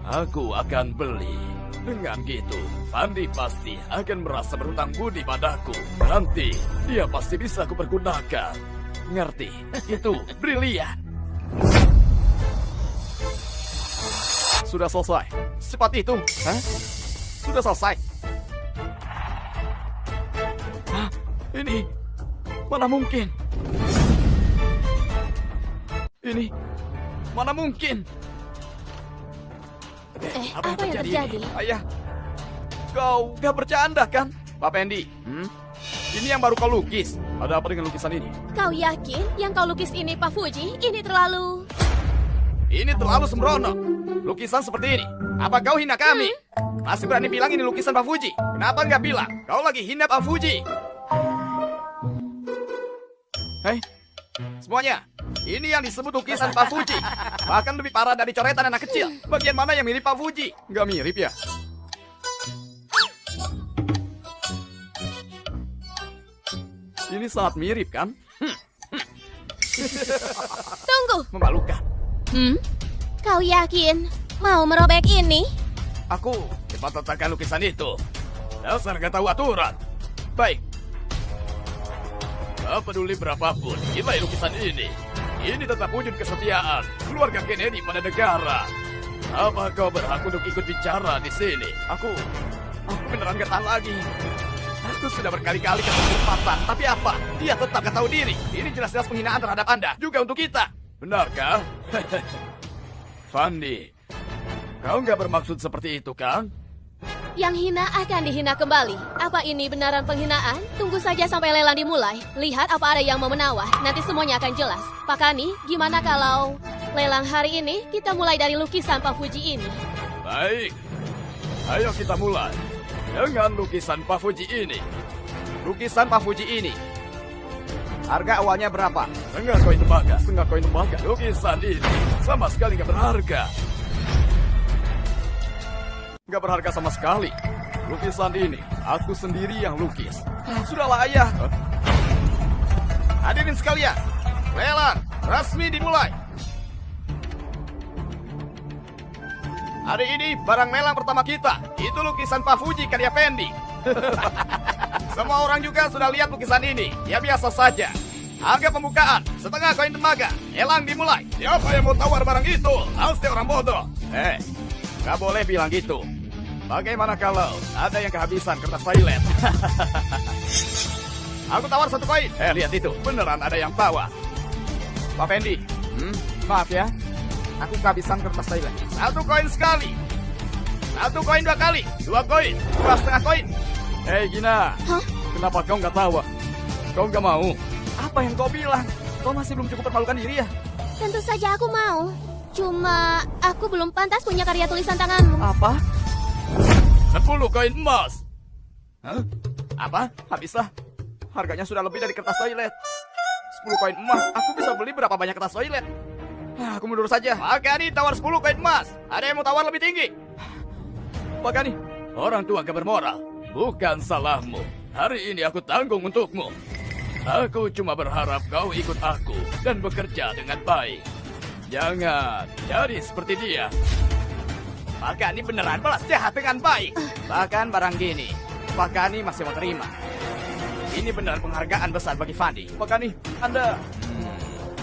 aku akan beli. Dengan gitu, Fandi pasti akan merasa berhutang budi padaku. Nanti dia pasti bisa aku pergunakan. Ngerti, itu brilian. Sudah selesai. Secepat itu? Hah? Sudah selesai? Hah? Ini mana mungkin? Ini mana mungkin? Apa yang terjadi? Ini? Ayah, kau gak bercanda kan? Pak Pendi, ini yang baru kau lukis. Ada apa dengan lukisan ini? Kau yakin yang kau lukis ini, Pak Fuji? Ini terlalu... Ini terlalu sembrono. Lukisan seperti ini. Apa kau hina kami? Masih berani bilang ini lukisan Pak Fuji? Kenapa nggak bilang? Kau lagi hina Pak Fuji. Hei, semuanya. Ini yang disebut lukisan Pak Fuji. Bahkan lebih parah dari coretan anak kecil. Bagian mana yang mirip Pak Fuji? Nggak mirip ya? Ini sangat mirip kan? Tunggu! Memalukan. Kau yakin mau merobek ini? Aku cepat letakkan lukisan itu. Dasar gak tahu aturan. Baik. Gak peduli berapapun nilai lukisan ini. Ini tetap wujud kesetiaan keluarga Kennedy pada negara. Apa kau berhak untuk ikut bicara di sini? Aku beneran gak tahan lagi. Aku sudah berkali-kali kasih kesempatan, tapi apa? Dia tetap gak tahu diri. Ini jelas-jelas penghinaan terhadap Anda, juga untuk kita. Benarkah? Fandi, kau nggak bermaksud seperti itu, kan? Yang hina akan dihina kembali. Apa ini benaran penghinaan? Tunggu saja sampai lelang dimulai. Lihat apa ada yang mau menawar. Nanti semuanya akan jelas. Pak Kani, gimana kalau lelang hari ini kita mulai dari lukisan Pak Fuji ini? Baik, ayo kita mulai dengan lukisan Pak Fuji ini. Lukisan Pak Fuji ini. Harga awalnya berapa? Setengah koin tembaga. Lukisan ini sama sekali nggak berharga. Nggak berharga sama sekali. Lukisan ini aku sendiri yang lukis. Sudahlah ayah. Hadirin sekalian, lelang resmi dimulai. Hari ini barang lelang pertama kita. Itu lukisan Pak Fuji karya Pendi. Semua orang juga sudah lihat lukisan ini. Ya biasa saja. Harga pembukaan setengah koin tembaga. Lelang dimulai. Siapa yang mau tawar barang itu? Pasti orang bodoh. Gak boleh bilang gitu. Bagaimana kalau ada yang kehabisan kertas toilet? Aku tawar 1 koin. Lihat itu. Beneran ada yang tawar. Pak Pendi. Maaf ya. Aku kehabisan kertas toilet. 1 koin sekali. 1 koin 2 kali. 2 koin. 2,5 koin. Hei Gina. Hah? Kenapa kau nggak tawa? Kau nggak mau? Apa yang kau bilang? Kau masih belum cukup permalukan diri ya? Tentu saja aku mau. Cuma aku belum pantas punya karya tulisan tanganmu. Apa? 10 koin emas. Hah? Apa? Habislah. Harganya sudah lebih dari kertas toilet. 10 koin emas. Aku bisa beli berapa banyak kertas toilet? Aku mundur saja. Pak Gani tawar 10 koin emas. Ada yang mau tawar lebih tinggi? Pak Gani, orang tua gak bermoral. Bukan salahmu. Hari ini aku tanggung untukmu. Aku cuma berharap kau ikut aku dan bekerja dengan baik. Jangan jadi seperti dia. Pak Gani beneran balas jahat dengan baik. Bahkan barang gini, Pak Gani masih mau terima. Ini beneran penghargaan besar bagi Fandi. Pak Gani, Anda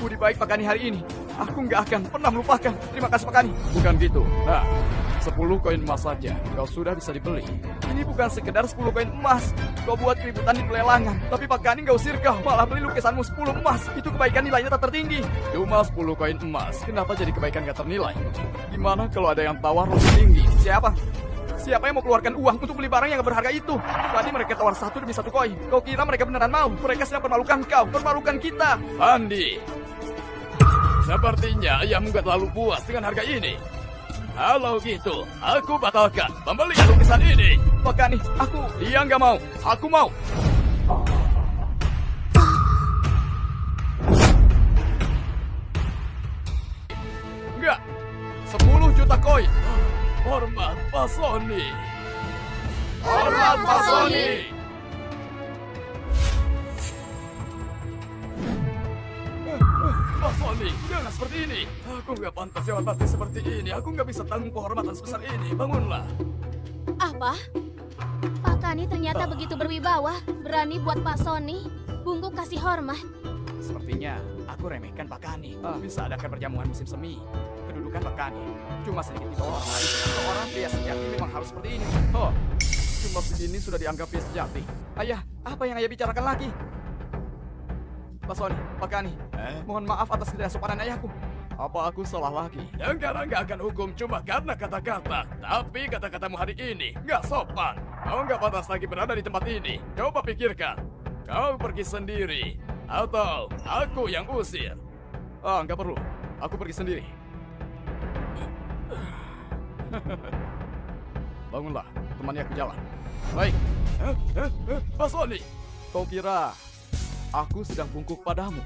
budi baik Pak Gani hari ini. Aku nggak akan pernah melupakan. Terima kasih Pak Gani. Bukan gitu. Nah, 10 koin emas saja kau sudah bisa dibeli. Ini bukan sekedar 10 koin emas. Kau buat keributan di pelelangan. Tapi Pak Gani nggak usir kau. Malah beli lukisanmu 10 emas. Itu kebaikan nilainya tak tertinggi. Cuma 10 koin emas. Kenapa jadi kebaikan gak ternilai? Gimana kalau ada yang tawar lebih tinggi? Siapa? Siapa yang mau keluarkan uang untuk beli barang yang gak berharga itu? Tadi mereka tawar 1 demi 1 koin. Kau kira mereka beneran mau? Mereka sedang permalukan kau. Permalukan kita. Andi, sepertinya ayahmu gak terlalu puas dengan harga ini. Kalau gitu, aku batalkan pembelian lukisan ini. Pak Gani, dia nggak mau. Aku mau. Enggak. 10 juta koin. Hormat Pak Sony. Hormat Pak Sony. Pak Sony, jangan seperti ini. Aku nggak pantas dihormati seperti ini. Aku nggak bisa tanggung penghormatan sebesar ini. Bangunlah. Apa? Pak Kani ternyata begitu berwibawa. Berani buat Pak Sony bungkuk kasih hormat. Sepertinya aku remehkan Pak Kani. Bisa adakan perjamuan musim semi. Kedudukan Pak Kani cuma sedikit di bawah orang lain. Seorang pria sejati memang harus seperti ini. Oh, cuma segini sudah dianggap pria sejati. Ayah, apa yang ayah bicarakan lagi? Pak Sony, Pak Kani, mohon maaf atas ketidaksopanan ayahku. Apa aku salah lagi? Dengar nggak akan hukum cuma karena kata-kata. Tapi kata-katamu hari ini nggak sopan. Kau nggak pantas lagi berada di tempat ini. Coba pikirkan. Kau pergi sendiri. Atau aku yang usir. Nggak perlu. Aku pergi sendiri. Bangunlah, temani aku jalan. Baik. Pak Sony. Kau kira aku sedang bungkuk padamu?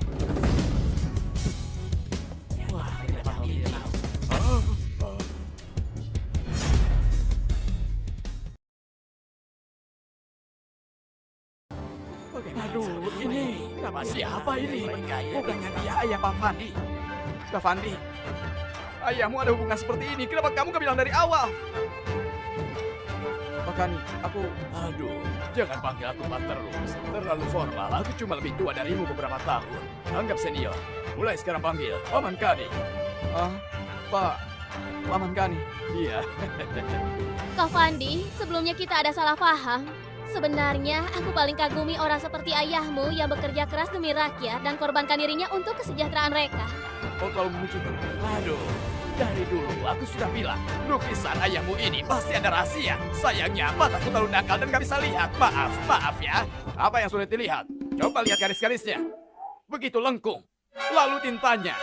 Aduh, ini siapa ini? Bukannya dia ayah Pak Fandi. Kak Fandi, ayahmu ada hubungan seperti ini. Kenapa kamu gak bilang dari awal? Pak Kani, aku... Aduh, jangan panggil aku Pak terus. Terlalu formal, aku cuma lebih tua darimu beberapa tahun. Anggap senior. Mulai sekarang panggil Paman Kani. Paman Kani. Iya. Kak Fandi, sebelumnya kita ada salah paham. Sebenarnya aku paling kagumi orang seperti ayahmu yang bekerja keras demi rakyat dan korbankan dirinya untuk kesejahteraan mereka. Kau terlalu memuji. Aduh, dari dulu aku sudah bilang, lukisan ayahmu ini pasti ada rahasia. Sayangnya mataku terlalu nakal dan gak bisa lihat. Maaf ya. Apa yang sulit dilihat? Coba lihat garis-garisnya. Begitu lengkung. Lalu tintanya.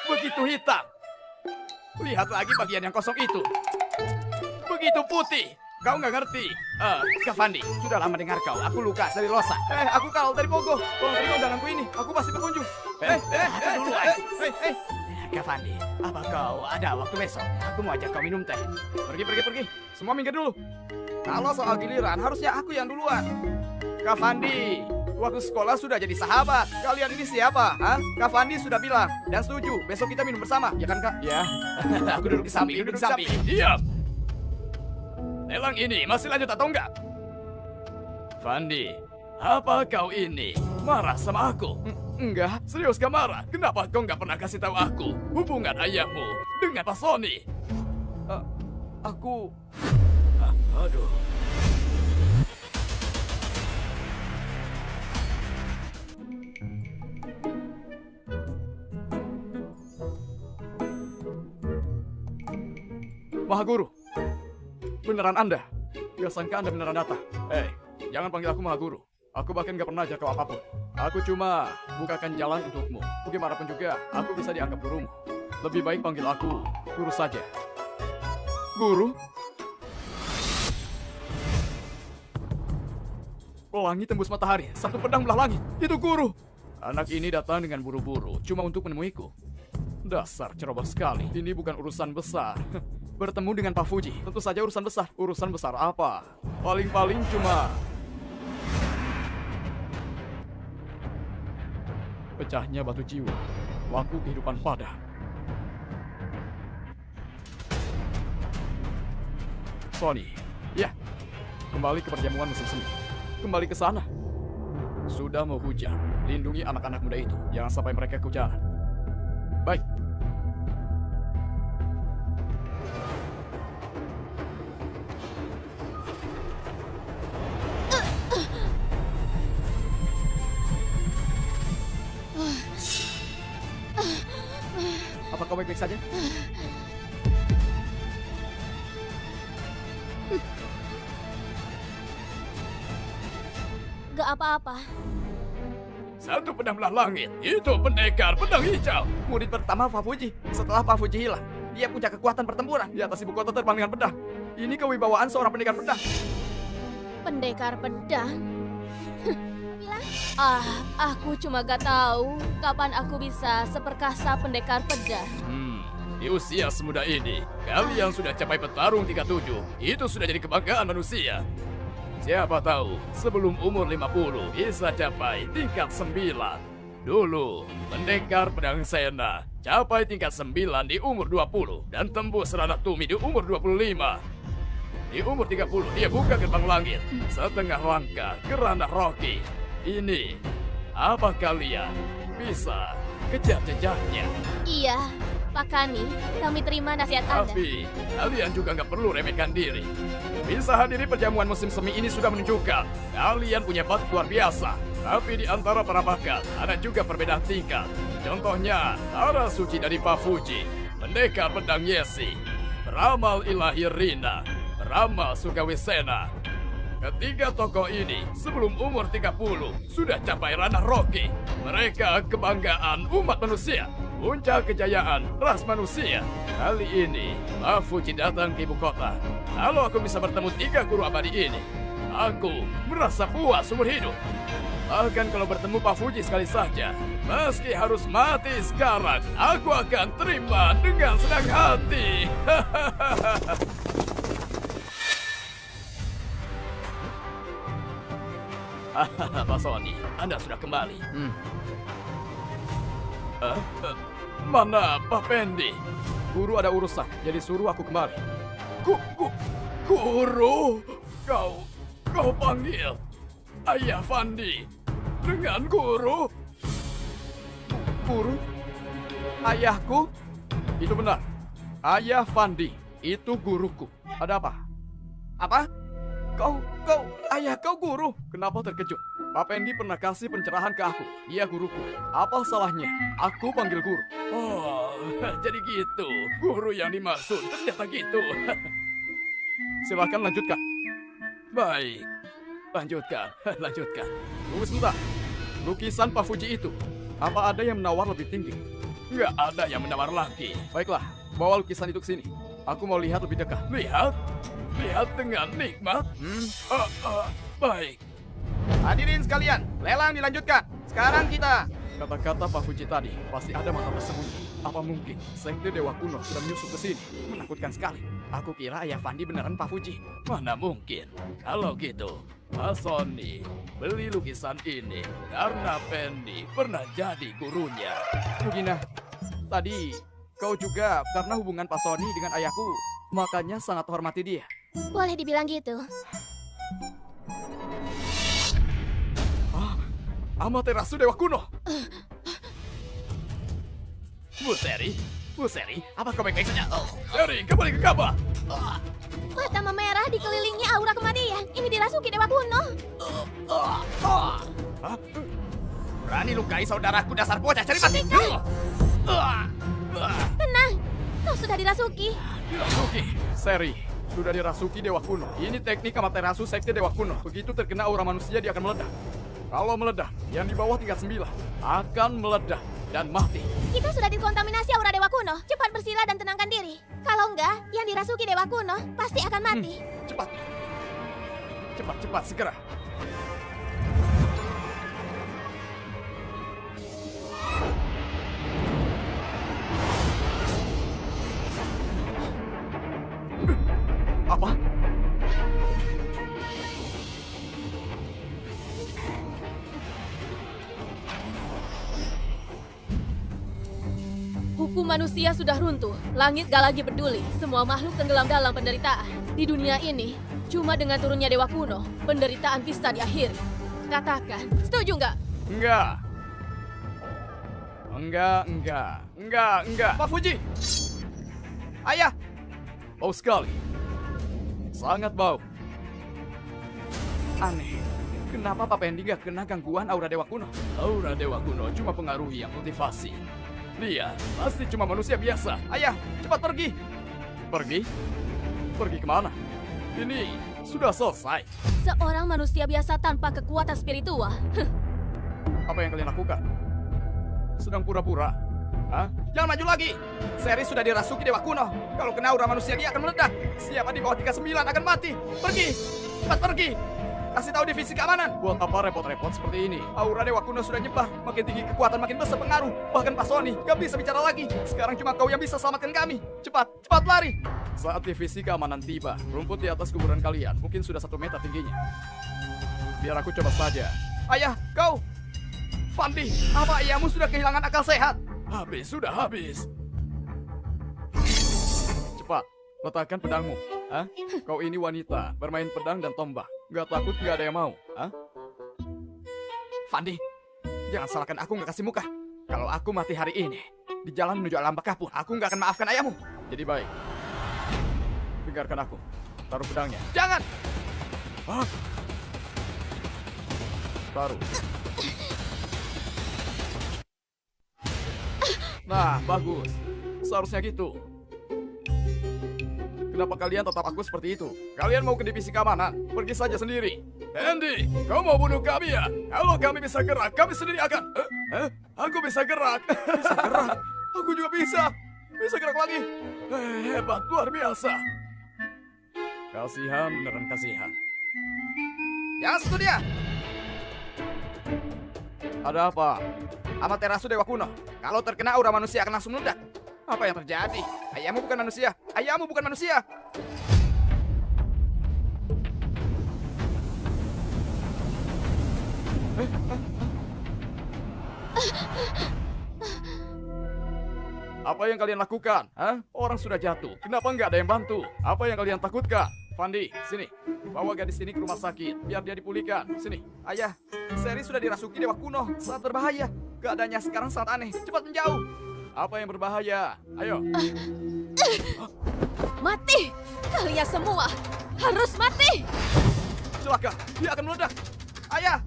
Begitu hitam. Lihat lagi bagian yang kosong itu. Begitu putih. Kau nggak ngerti. Kak Fandi, sudah lama dengar kau. Aku luka dari Losa. Aku kalau dari Pogo. Tolong terima undanganku ini. Aku pasti berkunjung. Dulu. Kak Fandi, apa kau ada waktu besok? Aku mau ajak kau minum teh. Pergi. Semua minggir dulu. Kalau soal giliran, harusnya aku yang duluan. Kak Fandi, waktu sekolah sudah jadi sahabat. Kalian ini siapa? Kak Fandi sudah bilang dan setuju. Besok kita minum bersama, ya kan Kak? Ya. Aku duduk di samping. Diam. Lelang ini masih lanjut atau enggak? Fandi, apa kau ini marah sama aku? Enggak. Serius gak marah? Kenapa kau nggak pernah kasih tahu aku hubungan ayahmu dengan Pak Sony? Aku... Aduh. Mahaguru. Beneran Anda? Gak sangka Anda beneran datang. Jangan panggil aku Mahaguru. Aku bahkan gak pernah ajar kau apapun. Aku cuma bukakan jalan untukmu. Bagaimanapun juga, aku bisa dianggap gurumu. Lebih baik panggil aku Guru saja. Guru? Pelangi tembus matahari, satu pedang belah langit. Itu Guru. Anak ini datang dengan buru-buru, cuma untuk menemuiku. Dasar ceroboh sekali. Ini bukan urusan besar. Bertemu dengan Pak Fuji, tentu saja urusan besar. Urusan besar apa? Paling-paling cuma... pecahnya batu jiwa, waktu kehidupan padam. Sony, ya, kembali ke perjamuan musim semi. Kembali ke sana. Sudah mau hujan, lindungi anak-anak muda itu. Jangan sampai mereka kehujanan. Baik. Apa kau baik-baik saja? Gak apa-apa. Satu pedang belah langit. Itu pendekar pedang hijau. Murid pertama Pak Fuji. Setelah Pak Fuji hilang, dia punya kekuatan pertempuran. Di atas ibu kota terbang dengan pedang. Ini kewibawaan seorang pendekar pedang. Pendekar pedang? Bilang? Aku cuma gak tahu kapan aku bisa seperkasa pendekar pedang. Di usia semuda ini, kalian sudah capai petarung 37. Itu sudah jadi kebanggaan manusia. Siapa tahu, sebelum umur 50 bisa capai tingkat 9. Dulu, pendekar pedang Sena capai tingkat 9 di umur 20 dan tembus ranah Tumi di umur 25. Di umur 30, dia buka gerbang langit setengah langkah ke ranah Rocky. Ini, apa kalian bisa kejar jejaknya. Iya, Pak Kani, kami terima nasihat Anda. Tapi kalian juga nggak perlu remehkan diri. Bisa hadiri perjamuan musim semi ini sudah menunjukkan kalian punya bakat luar biasa. Tapi di antara para bakat ada juga perbedaan tingkat. Contohnya, Tara Suci dari Pak Fuji, Pendekar Pedang Yesi, Ramal Ilahi Rina, Ramal Sugawisena. Ketiga tokoh ini sebelum umur 30 sudah capai ranah Rocky. Mereka kebanggaan umat manusia, puncak kejayaan ras manusia. Kali ini, Pak Fuji datang ke ibu kota. Kalau aku bisa bertemu 3 guru abadi ini, aku merasa puas seumur hidup. Bahkan kalau bertemu Pak Fuji sekali saja, meski harus mati sekarang, aku akan terima dengan senang hati. Pak Sony, Anda sudah kembali. Mana Pak Pendi? Guru ada urusan, jadi suruh aku kemari. Guru, kau panggil Ayah Fandi dengan guru? Guru? Ayahku? Itu benar. Ayah Fandi, itu guruku. Ada apa? Apa? Ayah kau guru? Kenapa terkejut? Pak Pendi pernah kasih pencerahan ke aku. Dia guruku. Apa salahnya? Aku panggil guru. Oh, jadi gitu. Guru yang dimaksud ternyata gitu. Silakan lanjutkan. Baik, lanjutkan. Tunggu sebentar. Lukisan Pak Fuji itu, apa ada yang menawar lebih tinggi? Nggak ada yang menawar lagi. Baiklah, bawa lukisan itu ke sini. Aku mau lihat lebih dekat. Lihat dengan nikmat. Baik. Hadirin sekalian, lelang dilanjutkan. Sekarang kita. Kata-kata Pak Fuji tadi pasti ada makna tersembunyi. Apa mungkin Sekte Dewa Kuno sudah menyusup ke sini? Menakutkan sekali. Aku kira Ayah Fandi beneran Pak Fuji. Mana mungkin? Kalau gitu, Pak Sony beli lukisan ini karena Pendi pernah jadi gurunya. Mugina, tadi kau juga karena hubungan Pak Sony dengan ayahku, makanya sangat hormati dia. Boleh dibilang gitu. Amaterasu Dewa Kuno. Bu Seri, apa kau baik-baik saja? Seri, kembali ke Kaba. Mata memerah dikelilingi aura kematian. Ini dirasuki Dewa Kuno. Berani lukai saudaraku, dasar bocah cari mati. Tenang, kau sudah dirasuki. Dirasuki. Seri, sudah dirasuki Dewa Kuno. Ini teknik Amaterasu Sekte Dewa Kuno. Begitu terkena aura manusia, dia akan meledak. Kalau meledak, yang di bawah tingkat 9 akan meledak dan mati. Kita sudah dikontaminasi aura Dewa Kuno. Cepat bersila dan tenangkan diri. Kalau enggak, yang dirasuki Dewa Kuno pasti akan mati. Cepat, segera. Apa? Hukum manusia sudah runtuh. Langit gak lagi peduli. Semua makhluk tenggelam dalam penderitaan. Di dunia ini, cuma dengan turunnya Dewa Kuno, penderitaan bisa diakhiri. Katakan, setuju nggak? Enggak. Pak Fuji! Ayah! Bau sekali. Sangat bau. Aneh. Kenapa Pak Pendi gak kena gangguan aura Dewa Kuno? Aura Dewa Kuno cuma pengaruhi yang kultivasi. Dia pasti cuma manusia biasa. Ayah, cepat pergi. Pergi? Pergi kemana? Ini sudah selesai. Seorang manusia biasa tanpa kekuatan spiritual. Apa yang kalian lakukan? Sedang pura-pura? Hah? Jangan maju lagi. Seri sudah dirasuki Dewa Kuno. Kalau kena aura manusia dia akan meledak. Siapa di bawah 39 akan mati. Pergi. Cepat pergi. Kasih tahu divisi keamanan. Buat apa repot-repot seperti ini? Aura Dewa Kuno sudah nyebar. Makin tinggi kekuatan makin besar pengaruh. Bahkan Pak Sony gak bisa bicara lagi. Sekarang cuma kau yang bisa selamatkan kami. Cepat lari. Saat divisi keamanan tiba, rumput di atas kuburan kalian mungkin sudah 1 meter tingginya. Biar aku coba saja. Ayah, kau! Fandi, apa ayahmu sudah kehilangan akal sehat? Sudah habis. Cepat, letakkan pedangmu. Hah? Kau ini wanita, bermain pedang dan tombak. Gak takut gak ada yang mau? Hah? Fandi, jangan salahkan aku gak kasih muka. Kalau aku mati hari ini, di jalan menuju alam baka pun, aku nggak akan maafkan ayahmu. Jadi baik, dengarkan aku. Taruh pedangnya. Jangan! Hah? Taruh. Nah, bagus. Seharusnya gitu. Kenapa kalian tetap aku seperti itu? Kalian mau ke divisi keamanan? Pergi saja sendiri. Andy, kau mau bunuh kami ya? Kalau kami bisa gerak, kami sendiri akan... Aku bisa gerak. Bisa gerak? Aku juga bisa. Bisa gerak lagi. Hebat, luar biasa. Kasihan, beneran kasihan. Yang satu dia. Ada apa? Amaterasu Dewa Kuno. Kalau terkena aura manusia akan langsung meledak. Apa yang terjadi? Ayahmu bukan manusia. Ayahmu bukan manusia. Apa yang kalian lakukan? Hah? Orang sudah jatuh. Kenapa nggak ada yang bantu? Apa yang kalian takutkan? Fandi, sini. Bawa gadis ini ke rumah sakit. Biar dia dipulihkan. Sini. Ayah, Seri sudah dirasuki Dewa Kuno. Sangat berbahaya. Keadaannya sekarang sangat aneh. Cepat menjauh. Apa yang berbahaya? Ayo. Mati! Kalian semua harus mati! Celaka. Dia akan meledak. Ayah.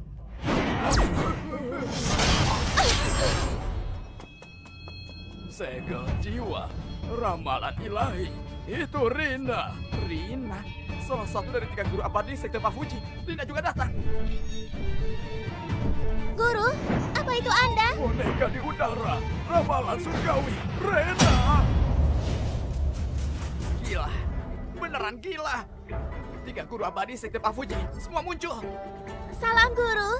Segel jiwa. Ramalan ilahi. Itu Rina. Rina? Salah satu dari 3 guru abadi sekte Pafuji. Rina juga datang. Guru, apa itu Anda? Boneka di udara. Ramalan surgawi. Rina. Gila. Beneran gila. 3 guru abadi sekte Pafuji. Semua muncul. Salam guru.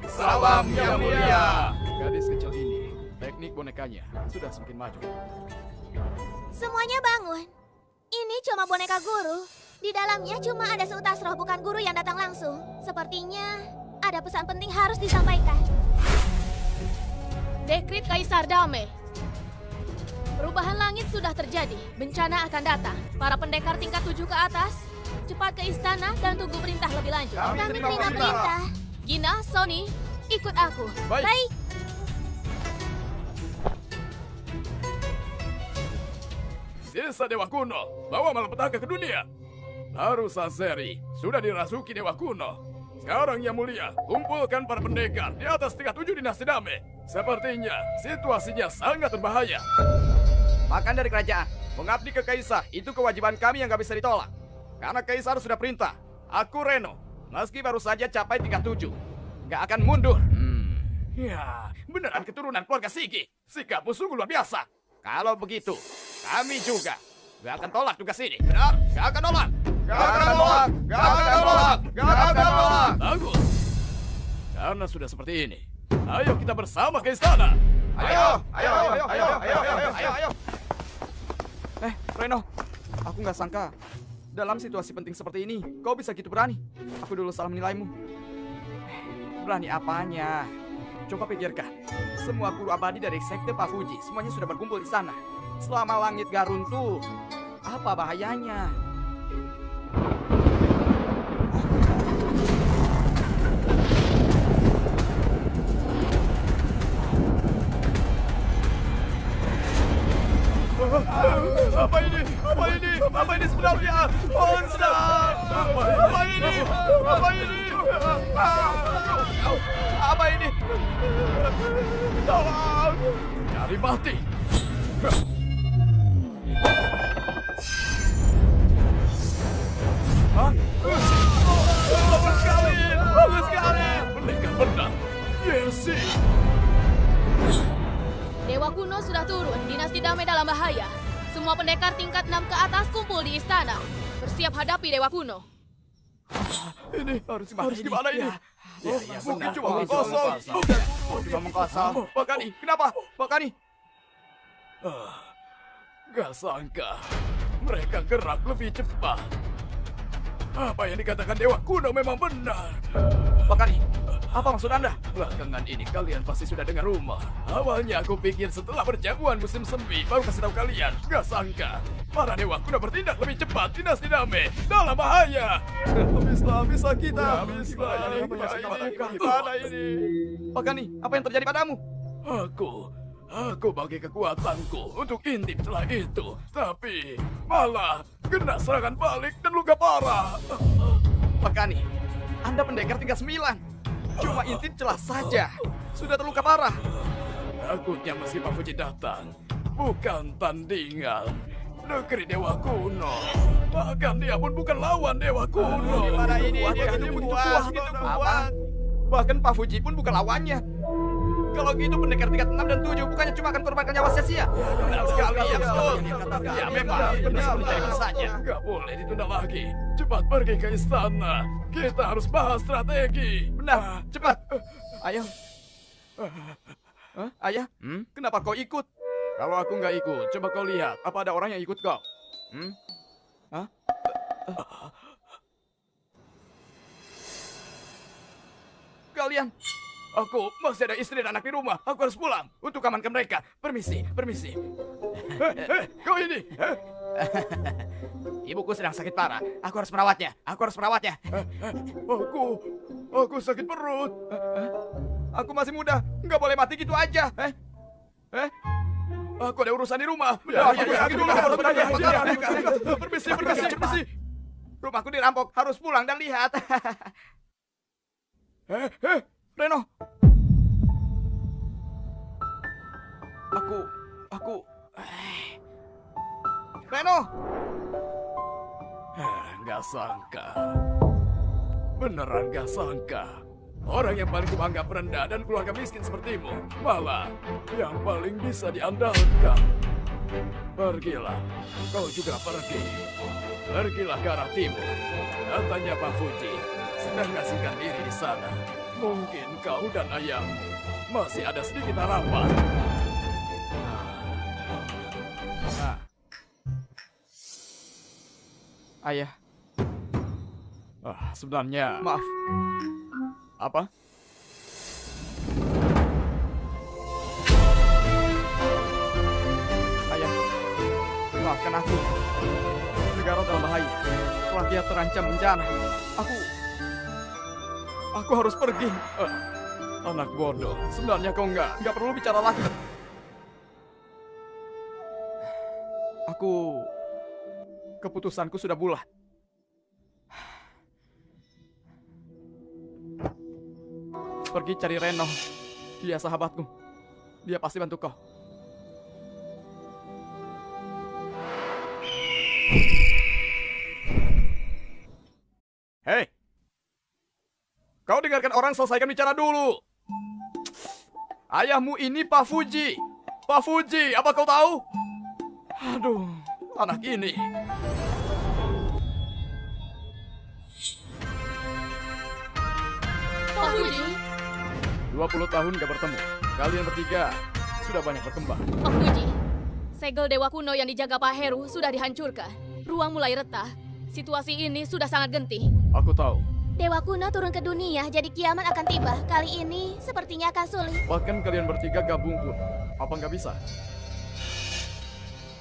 Salam yang mulia. Gadis kecil ini, teknik bonekanya sudah semakin maju. Semuanya bangun. Ini cuma boneka guru. Di dalamnya cuma ada seutas roh, bukan guru yang datang langsung. Sepertinya ada pesan penting harus disampaikan. Dekrit Kaisar Dame. Perubahan langit sudah terjadi. Bencana akan datang. Para pendekar tingkat 7 ke atas, cepat ke istana dan tunggu perintah lebih lanjut. Kami Kami terima terima perintah. Gina, Sony, ikut aku. Baik. Sisa Dewa Kuno, bawa malapetaka ke dunia. Barusan Seri sudah dirasuki Dewa Kuno. Sekarang yang mulia, kumpulkan para pendekar di atas tingkat 7 dinasti Dame. Sepertinya situasinya sangat berbahaya. Makan dari kerajaan, mengabdi ke Kaisar, itu kewajiban kami yang gak bisa ditolak. Karena Kaisar sudah perintah, aku Reno, meski baru saja capai tingkat 7, gak akan mundur. Ya, beneran keturunan keluarga Shiki. Sikapmu sungguh luar biasa. Kalau begitu, kami juga gak akan tolak tugas ini. Benar? Gak akan tolak. Gak akan tolak. Gak akan tolak. Gak akan tolak. Bagus. Karena sudah seperti ini, ayo kita bersama ke istana. Ayo, ayo, ayo, ayo, ayo, ayo, ayo, ayo. Reno, aku nggak sangka dalam situasi penting seperti ini kau bisa gitu berani. Aku dulu salah menilaimu. Berani apanya? Coba pikirkan, semua guru abadi dari sekte Pafuji semuanya sudah berkumpul di sana. Selama langit gak runtuh, apa bahayanya? Apa ini? Apa ini? Apa ini sebenarnya? Monster! Apa ini? Apa ini? Apa ini? Tolong! Cari mati! Hah? Bagus sekali! Bagus sekali! Pendekar benar! Yesi! Dewa Kuno sudah turun. Dinasti Dame dalam bahaya. Semua pendekar tingkat 6 ke atas kumpul di istana. Bersiap hadapi Dewa Kuno. Ini harus gimana ini? Mungkin cuma kosong. Cuma mengkosong. Bakani, kenapa? Bakani. Gak sangka mereka gerak lebih cepat. Apa yang dikatakan Dewa Kuno memang benar. Pakani, apa maksud Anda? Belakangan ini kalian pasti sudah dengar rumah. Awalnya aku pikir setelah perjamuan musim semi baru kasih tahu kalian. Gak sangka para Dewa Kuno bertindak lebih cepat. Dinasti Name dalam bahaya. Habislah kita. Habislah. Gimana ini? Pakani, apa yang terjadi padamu? Aku bagi kekuatanku untuk intip setelah itu. Tapi malah kena serangan balik dan luka parah. Pakani, Anda pendekar tingkat 9. Cuma intip celah saja. Sudah terluka parah. Takutnya meski Pak Fuji datang, bukan tandingan. Negeri Dewa Kuno. Bahkan dia pun bukan lawan Dewa Kuno. Gimana ini? Dia begitu kuat. Bahkan Pak Fuji pun bukan lawannya. Kalau gitu pendekar tingkat 6 dan 7 bukannya cuma akan korbankan nyawa sia-sia. Benar sekali, ya betul. Ya memang, benar saja. Gak boleh ditunda lagi. Cepat pergi ke istana. Kita harus bahas strategi. Benar, cepat. Ayo. Ayah, kenapa kau ikut? Kalau aku nggak ikut, coba kau lihat. Apa ada orang yang ikut kau? Hah? Kalian, Aku masih ada istri dan anak di rumah. Aku harus pulang untuk amankan mereka. Permisi. Kau ini. ibuku sedang sakit parah. Aku harus merawatnya. Aku sakit perut. Aku masih muda, nggak boleh mati gitu aja. Aku ada urusan di rumah. Permisi. Rumahku dirampok, harus pulang dan lihat. Reno. Reno. Nggak sangka. Beneran nggak sangka. Orang yang paling kuanggap rendah dan keluarga miskin sepertimu, malah yang paling bisa diandalkan. Pergilah, kau juga pergi. Pergilah ke arah timur. Katanya Pak Fuji sedang ngasihkan diri di sana. Mungkin kau dan ayahmu masih ada sedikit harapan. Ayah, Sebenarnya... maaf. Apa? Ayah, maafkan aku. Negara dalam bahaya. Rakyat terancam bencana. Aku harus pergi. Anak bodoh, sebenarnya kau nggak Nggak perlu bicara lagi. Keputusanku sudah bulat. Pergi cari Reno. Dia sahabatku. Dia pasti bantu kau. Hei! Kau dengarkan orang selesaikan bicara dulu. Ayahmu ini Pak Fuji. Pak Fuji, apa kau tahu? Aduh, anak ini. Pak Fuji, 20 tahun gak bertemu. Kalian bertiga sudah banyak berkembang. Pak Fuji. Segel Dewa Kuno yang dijaga Pak Heru sudah dihancurkan. Ruang mulai retak. Situasi ini sudah sangat genting. Aku tahu. Dewa Kuno turun ke dunia, jadi kiamat akan tiba. Kali ini sepertinya akan sulit. Bahkan kalian bertiga gabung pun. Apa nggak bisa?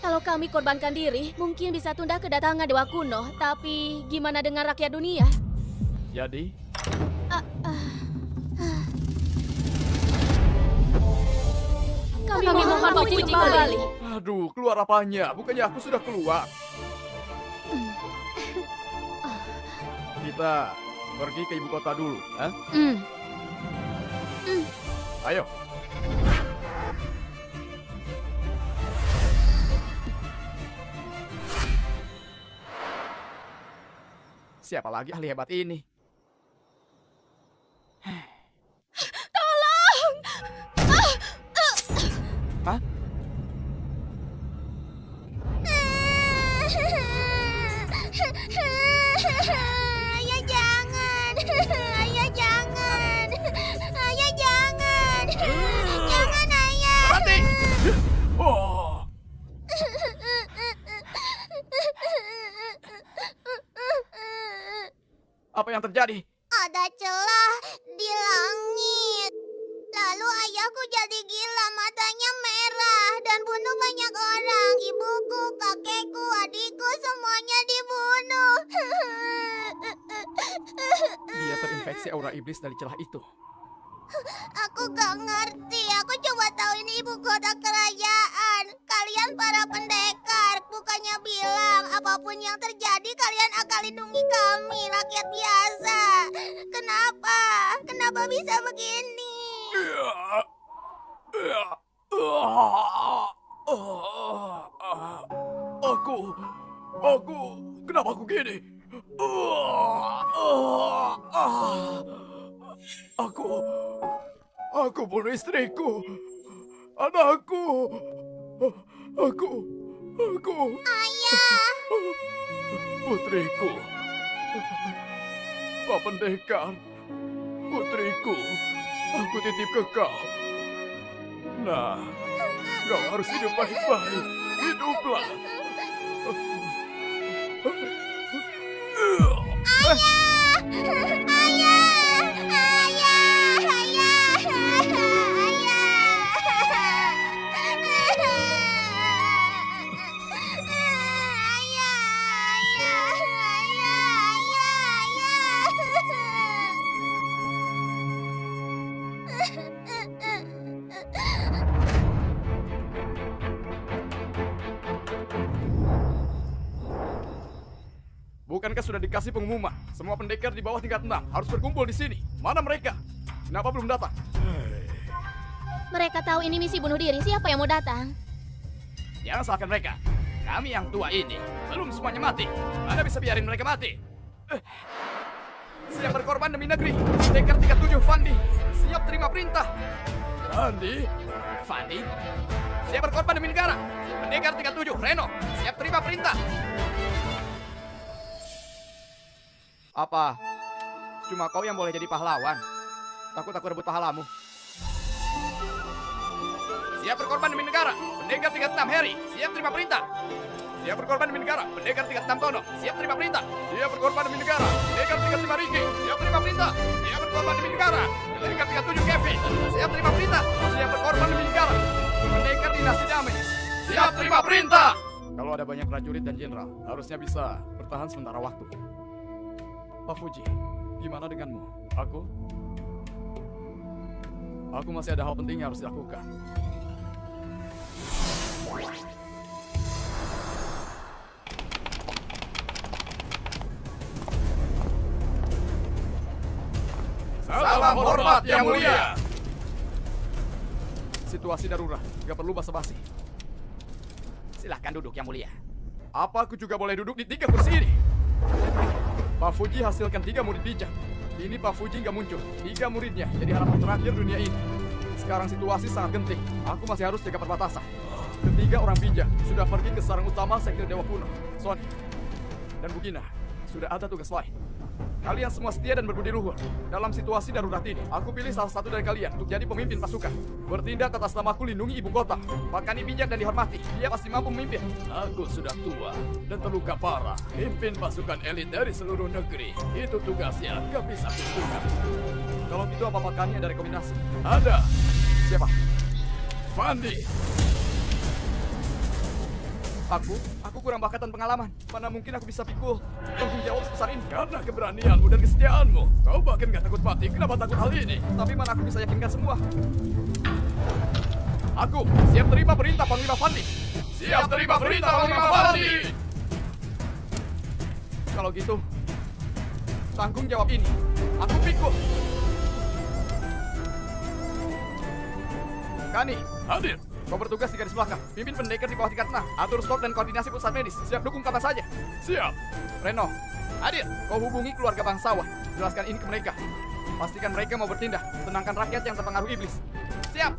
Kalau kami korbankan diri, mungkin bisa tunda kedatangan Dewa Kuno. Tapi gimana dengan rakyat dunia? Jadi? Kami mohon Pak Fuji kembali. Aduh, keluar apanya? Bukannya aku sudah keluar. Kita pergi ke ibu kota dulu. Ayo. Siapa lagi ahli hebat ini? Tolong! Hah? Ayah jangan. Ayah jangan. Ayah jangan. Jangan ayah. Berhenti! Oh, yang terjadi? Ada celah di langit. Lalu ayahku jadi gila, matanya merah dan bunuh banyak orang. Ibuku, kakekku, adikku, semuanya dibunuh. Dia terinfeksi aura iblis dari celah itu. Aku gak ngerti. Aku cuma tahu ini ibu kota kerajaan. Kalian para pendekar, bukannya bilang apapun yang terjadi kalian akan lindungi kami, rakyat biasa. Kenapa? Kenapa bisa begini? Kenapa aku gini? Aku bunuh istriku, anakku, aku, Ayah, putriku, Pak Pendekar, putriku, aku titip ke kau. Nah, kau harus hidup baik-baik, hiduplah. Bukankah sudah dikasih pengumuman? Semua pendekar di bawah tingkat 6 harus berkumpul di sini. Mana mereka? Kenapa belum datang? Mereka tahu ini misi bunuh diri. Siapa yang mau datang? Jangan salahkan mereka. Kami yang tua ini belum semuanya mati. Mana bisa biarin mereka mati? Siap berkorban demi negeri. Pendekar 37 Fandi, siap terima perintah. Fandi, siap berkorban demi negara. Pendekar 37 Reno, siap terima perintah. Apa? Cuma kau yang boleh jadi pahlawan? Takut aku rebut pahalamu. Siap berkorban demi negara. Pendekar 36 Heri, siap terima perintah. Siap berkorban demi negara. Pendekar 36 Tono, siap terima perintah. Siap berkorban demi negara. Pendekar 35 Riki, siap terima perintah. Siap berkorban demi negara. Pendekar 37 Kevin, siap terima perintah. Siap berkorban demi negara. Pendekar dinasti damai, siap terima perintah. Kalau ada banyak prajurit dan jenderal, harusnya bisa bertahan sementara waktu. Pak Fuji, gimana denganmu? Aku masih ada hal penting yang harus dilakukan. Salam hormat yang mulia. Situasi darurat, gak perlu basa-basi. Silahkan duduk yang mulia. Apa aku juga boleh duduk di 3 kursi ini? Pak Fuji hasilkan 3 murid bijak. Ini Pak Fuji nggak muncul. 3 muridnya jadi harapan terakhir dunia ini. Sekarang situasi sangat genting. Aku masih harus jaga perbatasan. Ketiga orang bijak sudah pergi ke sarang utama sekte Dewa Kuno. Sony dan Bugina sudah ada tugas lain. Kalian semua setia dan berbudi luhur. Dalam situasi darurat ini, aku pilih salah satu dari kalian untuk jadi pemimpin pasukan. Bertindak atas namaku lindungi ibu kota. Pakani bijak dan dihormati. Dia pasti mampu memimpin. Aku sudah tua dan terluka parah. Pimpin pasukan elit dari seluruh negeri. Itu tugasnya, gak bisa kutukan. Kalau gitu apa Pakani ada rekomendasi? Ada. Siapa? Fandi. Aku kurang bakat dan pengalaman. Mana mungkin aku bisa pikul tanggung jawab sebesar ini. Karena keberanianmu dan kesetiaanmu. Kau bahkan gak takut mati. Kenapa takut hal ini? Tapi mana aku bisa yakinkan semua? Aku siap terima perintah Panglima Fandi. Siap terima perintah Panglima Fandi. Kalau gitu, tanggung jawab ini aku pikul. Kani, hadir. Kau bertugas di garis belakang. Pimpin pendekar di bawah tingkat 6. Atur stok dan koordinasi pusat medis. Siap dukung kapan saja. Siap. Reno, hadir. Kau hubungi keluarga bangsawan. Jelaskan ini ke mereka. Pastikan mereka mau bertindak. Tenangkan rakyat yang terpengaruh iblis. Siap.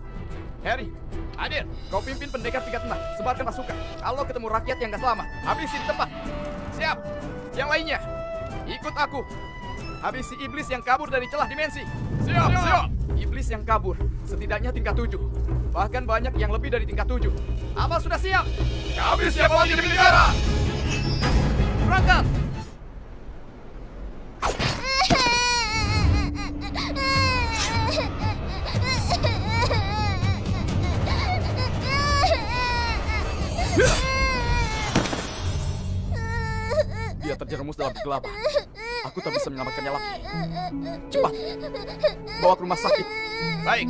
Harry, hadir. Kau pimpin pendekar tingkat 6. Sebarkan pasukan. Kalau ketemu rakyat yang gak selamat, habisi di tempat. Siap. Yang lainnya, ikut aku. Habisi iblis yang kabur dari celah dimensi. Siap, siap. Iblis yang kabur, setidaknya tingkat 7. Bahkan banyak yang lebih dari tingkat 7. Apa sudah siap? Kami siap mati demi negara. Berangkat. terjerumus dalam kegelapan. Aku tak bisa menyelamatkannya lagi. Cepat, bawa ke rumah sakit. Baik,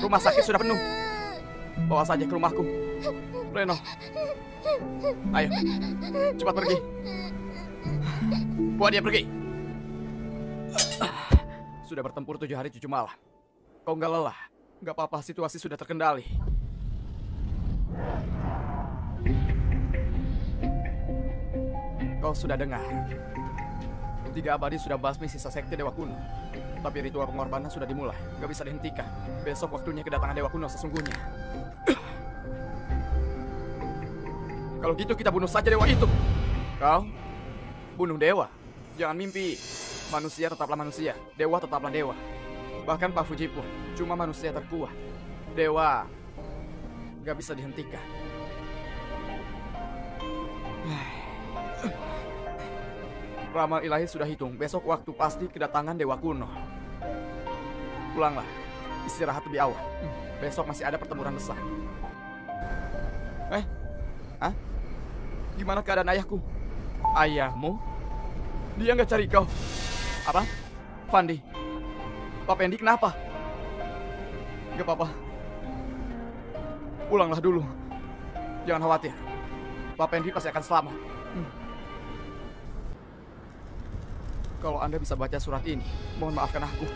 Rumah sakit sudah penuh. Bawa saja ke rumahku. Reno, ayo, cepat pergi. bawa dia pergi. Sudah bertempur 7 hari 7 malam. Kau nggak lelah? Nggak apa-apa, situasi sudah terkendali. Kau sudah dengar? 3 abadi sudah basmi sisa sekte Dewa Kuno. Tapi ritual pengorbanan sudah dimulai. Nggak bisa dihentikan. Besok waktunya kedatangan Dewa Kuno sesungguhnya. Kalau gitu kita bunuh saja dewa itu. Kau bunuh dewa? Jangan mimpi. Manusia tetaplah manusia. Dewa tetaplah dewa. Bahkan Pak Fuji pun cuma manusia terkuat. Dewa nggak bisa dihentikan. Ramal ilahi sudah hitung. Besok waktu pasti kedatangan Dewa Kuno. Pulanglah. Istirahat lebih awal. Besok masih ada pertempuran besar. Hah? Gimana keadaan ayahku? Ayahmu? Dia nggak cari kau. Apa? Fandi? Pak Pendi kenapa? Gak apa-apa. Pulanglah dulu. Jangan khawatir. Pak Pendi pasti akan selamat. Kalau Anda bisa baca surat ini, mohon maafkan aku.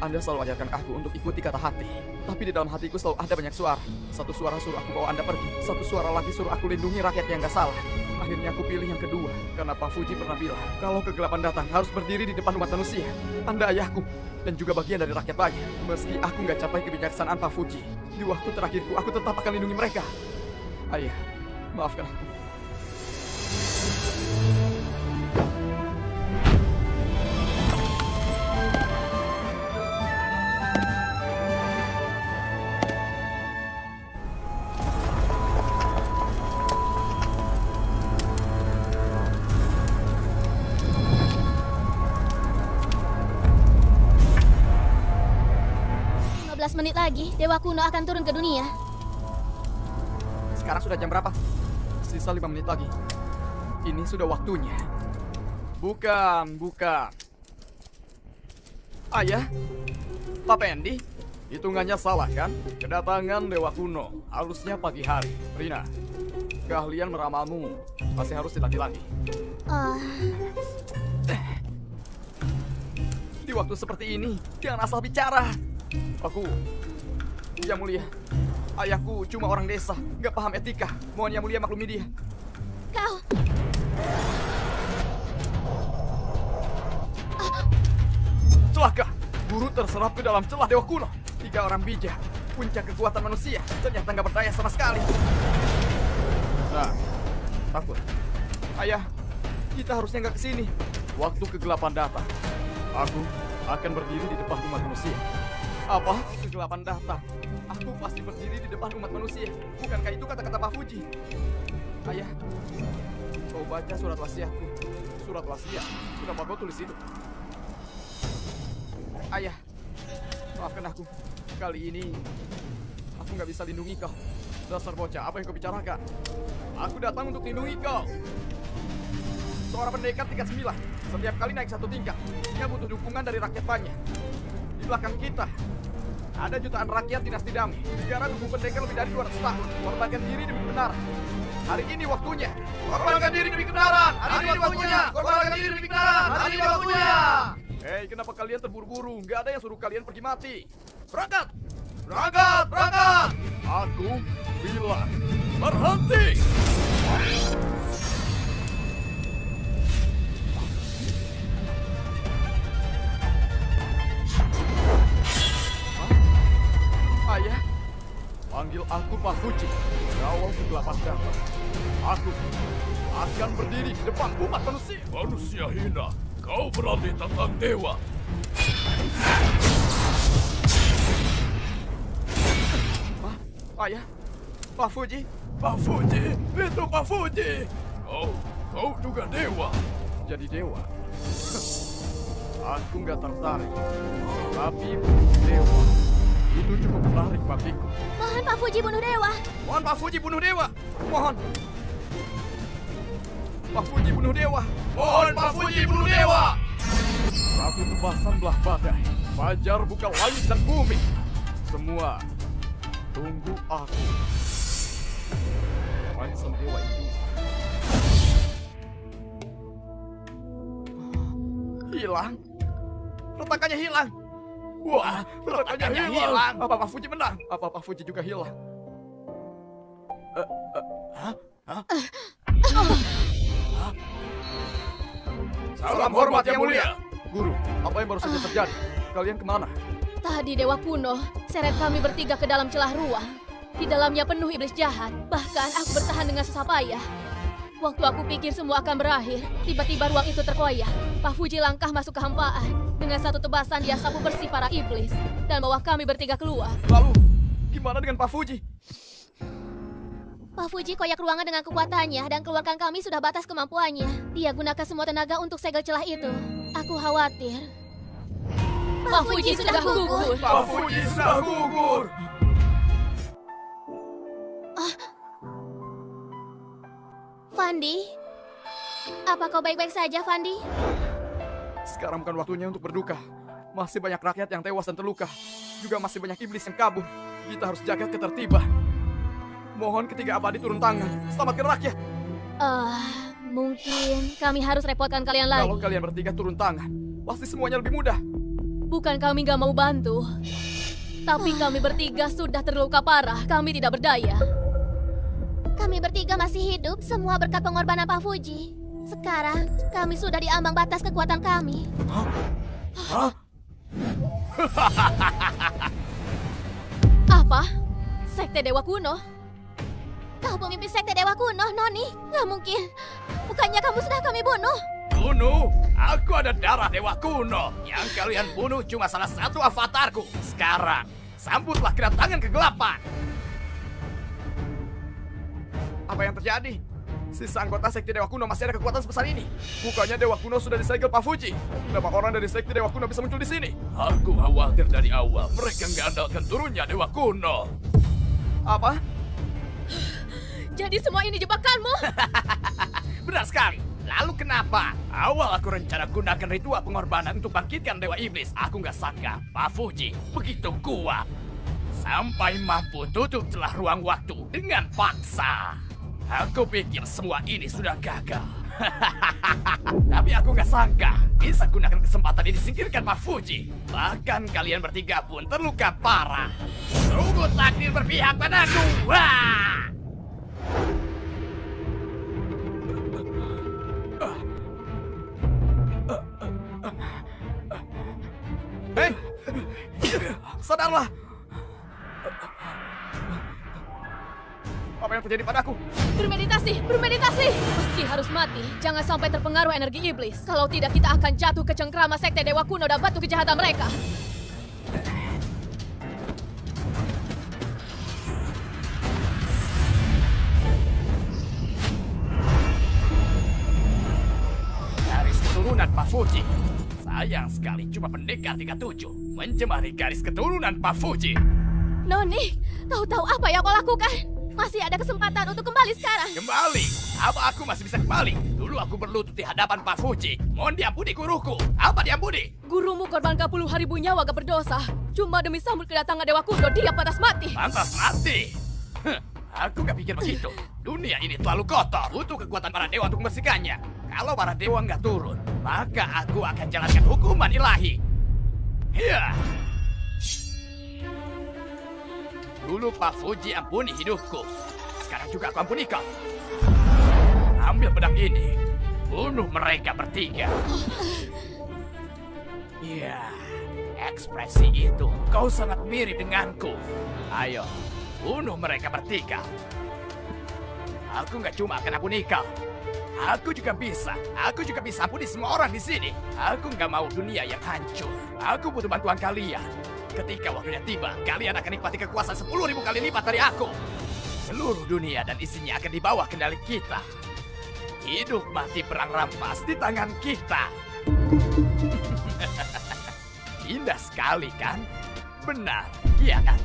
Anda selalu ajarkan aku untuk ikuti kata hati. Tapi di dalam hatiku selalu ada banyak suara. Satu suara suruh aku bawa Anda pergi. Satu suara lagi suruh aku lindungi rakyat yang gak salah. Akhirnya aku pilih yang kedua. Karena Pak Fuji pernah bilang, kalau kegelapan datang harus berdiri di depan umat manusia. Anda ayahku. Dan juga bagian dari rakyat banyak. Meski aku gak capai kebijaksanaan Pak Fuji, di waktu terakhirku aku tetap akan lindungi mereka. Ayah, maafkan aku. Menit lagi, Dewa Kuno akan turun ke dunia. Sekarang sudah jam berapa? Sisa 5 menit lagi. Ini sudah waktunya. Bukan. Ayah? Pak Pendi? Hitungannya salah kan? Kedatangan Dewa Kuno harusnya pagi hari. Rina, keahlian meramalmu masih harus dilatih lagi. Di waktu seperti ini, jangan asal bicara. Aku, Yang Mulia, ayahku cuma orang desa, nggak paham etika. Mohon Yang Mulia maklumi dia. Kau... Celaka! Guru terserap ke dalam celah Dewa Kuno. 3 orang bijak, puncak kekuatan manusia, ternyata nggak berdaya sama sekali. Nah, takut. Ayah, kita harusnya nggak kesini. Waktu kegelapan datang, aku akan berdiri di depan umat manusia. Apa? Kegelapan datang. Aku pasti berdiri di depan umat manusia. Bukankah itu kata-kata Pak Fuji? Ayah, kau baca surat wasiatku. Surat wasiat? Kenapa kau tulis itu? Ayah, maafkan aku. Kali ini, aku nggak bisa lindungi kau. Dasar bocah, apa yang kau bicarakan? Aku datang untuk lindungi kau. Seorang pendekar tingkat 9. Setiap kali naik 1 tingkat, dia butuh dukungan dari rakyat banyak. Di belakang kita, ada jutaan rakyat dinasti damai. Negara dukung pendekar lebih dari 200 tahun. Korbankan diri demi kebenaran. Hari ini waktunya. Korbankan diri demi kebenaran. Hari ini waktunya. Korbankan diri demi kebenaran. Hari ini waktunya. Hei, kenapa kalian terburu-buru? Nggak ada yang suruh kalian pergi mati. Berangkat! Berangkat! Berangkat! Aku bilang berhenti! Ayah, panggil aku Pak Fuji. Kalau kegelapan datang, aku akan berdiri di depan umat manusia. Manusia hina, kau berani tentang dewa. Ayah, Pak Fuji. Pak Fuji, itu Pak Fuji. Kau juga dewa. Jadi dewa? Aku nggak tertarik. Tapi dewa itu cukup menarik bagiku. Mohon Pak Fuji bunuh dewa. Mohon Pak Fuji bunuh dewa. Mohon. Pak Fuji bunuh dewa. Mohon Pak Fuji bunuh dewa. Satu tebasan belah badai. Fajar buka langit dan bumi. Semua tunggu aku. Ransam dewa itu. Hilang. Retakannya hilang. Wah, retakannya hilang. Apa Pak Fuji menang? Apa Pak Fuji juga hilang? Salam hormat yang mulia. Guru, apa yang baru saja terjadi? Kalian kemana? Tadi Dewa Kuno seret kami bertiga ke dalam celah ruang. Di dalamnya penuh iblis jahat. Bahkan aku bertahan dengan susah payah. Waktu aku pikir semua akan berakhir, tiba-tiba ruang itu terkoyak. Pak Fuji langkah masuk ke hampaan. Dengan satu tebasan dia sapu bersih para iblis dan bawa kami bertiga keluar. Lalu, gimana dengan Pak Fuji? Pak Fuji koyak ruangan dengan kekuatannya dan keluarkan kami sudah batas kemampuannya. Dia gunakan semua tenaga untuk segel celah itu. Aku khawatir. Pak Fuji sudah gugur. Pak Fuji sudah gugur. Fandi, apa kau baik-baik saja, Fandi? Sekarang bukan waktunya untuk berduka. Masih banyak rakyat yang tewas dan terluka. Juga masih banyak iblis yang kabur. Kita harus jaga ketertiban. Mohon ketiga abadi turun tangan. Selamatkan rakyat. Mungkin kami harus repotkan kalian lagi. Kalau kalian bertiga turun tangan, pasti semuanya lebih mudah. Bukan kami gak mau bantu. Tapi kami bertiga sudah terluka parah. Kami tidak berdaya. Kami bertiga masih hidup, semua berkat pengorbanan Pak Fuji. Sekarang, kami sudah di ambang batas kekuatan kami. Apa? Sekte Dewa Kuno? Kau pemimpin Sekte Dewa Kuno, Noni? Gak mungkin. Bukannya kamu sudah kami bunuh? Bunuh? Aku ada darah Dewa Kuno. Yang kalian bunuh cuma salah satu avatarku. Sekarang, sambutlah kedatangan kegelapan. Apa yang terjadi? Sisa anggota Sekte Dewa Kuno masih ada kekuatan sebesar ini. Bukannya Dewa Kuno sudah disegel Pak Fuji. Kenapa orang dari Sekte Dewa Kuno bisa muncul di sini? Aku khawatir dari awal mereka nggak andalkan turunnya Dewa Kuno. Apa? Jadi semua ini jebakanmu? Benar sekali. Lalu kenapa? Awal aku rencana gunakan ritual pengorbanan untuk bangkitkan Dewa Iblis. Aku nggak sangka Pak Fuji begitu kuat. Sampai mampu tutup celah ruang waktu dengan paksa. Aku pikir semua ini sudah gagal. Tapi aku nggak sangka bisa gunakan kesempatan ini singkirkan Pak Fuji. Bahkan kalian bertiga pun terluka parah. Sungguh takdir berpihak padaku. Wah! Hei! Sadarlah! Apa yang terjadi padaku? Bermeditasi, bermeditasi. Meski harus mati, jangan sampai terpengaruh energi iblis. Kalau tidak, kita akan jatuh ke cengkrama Sekte Dewa Kuno dan batu kejahatan mereka. Garis keturunan Pak Fuji. Sayang sekali cuma pendekar 37 mencemari garis keturunan Pak Fuji. Noni, tahu-tahu apa yang kau lakukan? Masih ada kesempatan untuk kembali sekarang. Kembali? Apa aku masih bisa kembali? Dulu aku berlutut di hadapan Pak Fuji. Mohon diampuni guruku. Apa diampuni? Gurumu korbankan puluh ribu nyawa gak berdosa. Cuma demi sambut kedatangan Dewa Kuno, dia pantas mati. Pantas mati? Aku gak pikir begitu. Dunia ini terlalu kotor. Butuh kekuatan para dewa untuk membersihkannya. Kalau para dewa nggak turun, maka aku akan jalankan hukuman ilahi. Hiya! Dulu Pak Fuji ampuni hidupku. Sekarang juga aku ampuni kau. Ambil pedang ini. Bunuh mereka bertiga. Ya, ekspresi itu kau sangat mirip denganku. Ayo, bunuh mereka bertiga. Aku nggak cuma akan ampuni kau. Aku juga bisa ampuni semua orang di sini. Aku nggak mau dunia yang hancur. Aku butuh bantuan kalian. Ketika waktunya tiba, kalian akan nikmati kekuasaan 10.000 kali lipat dari aku. Seluruh dunia dan isinya akan di bawah kendali kita. Hidup mati perang rampas di tangan kita. Indah sekali kan? Benar, iya kan?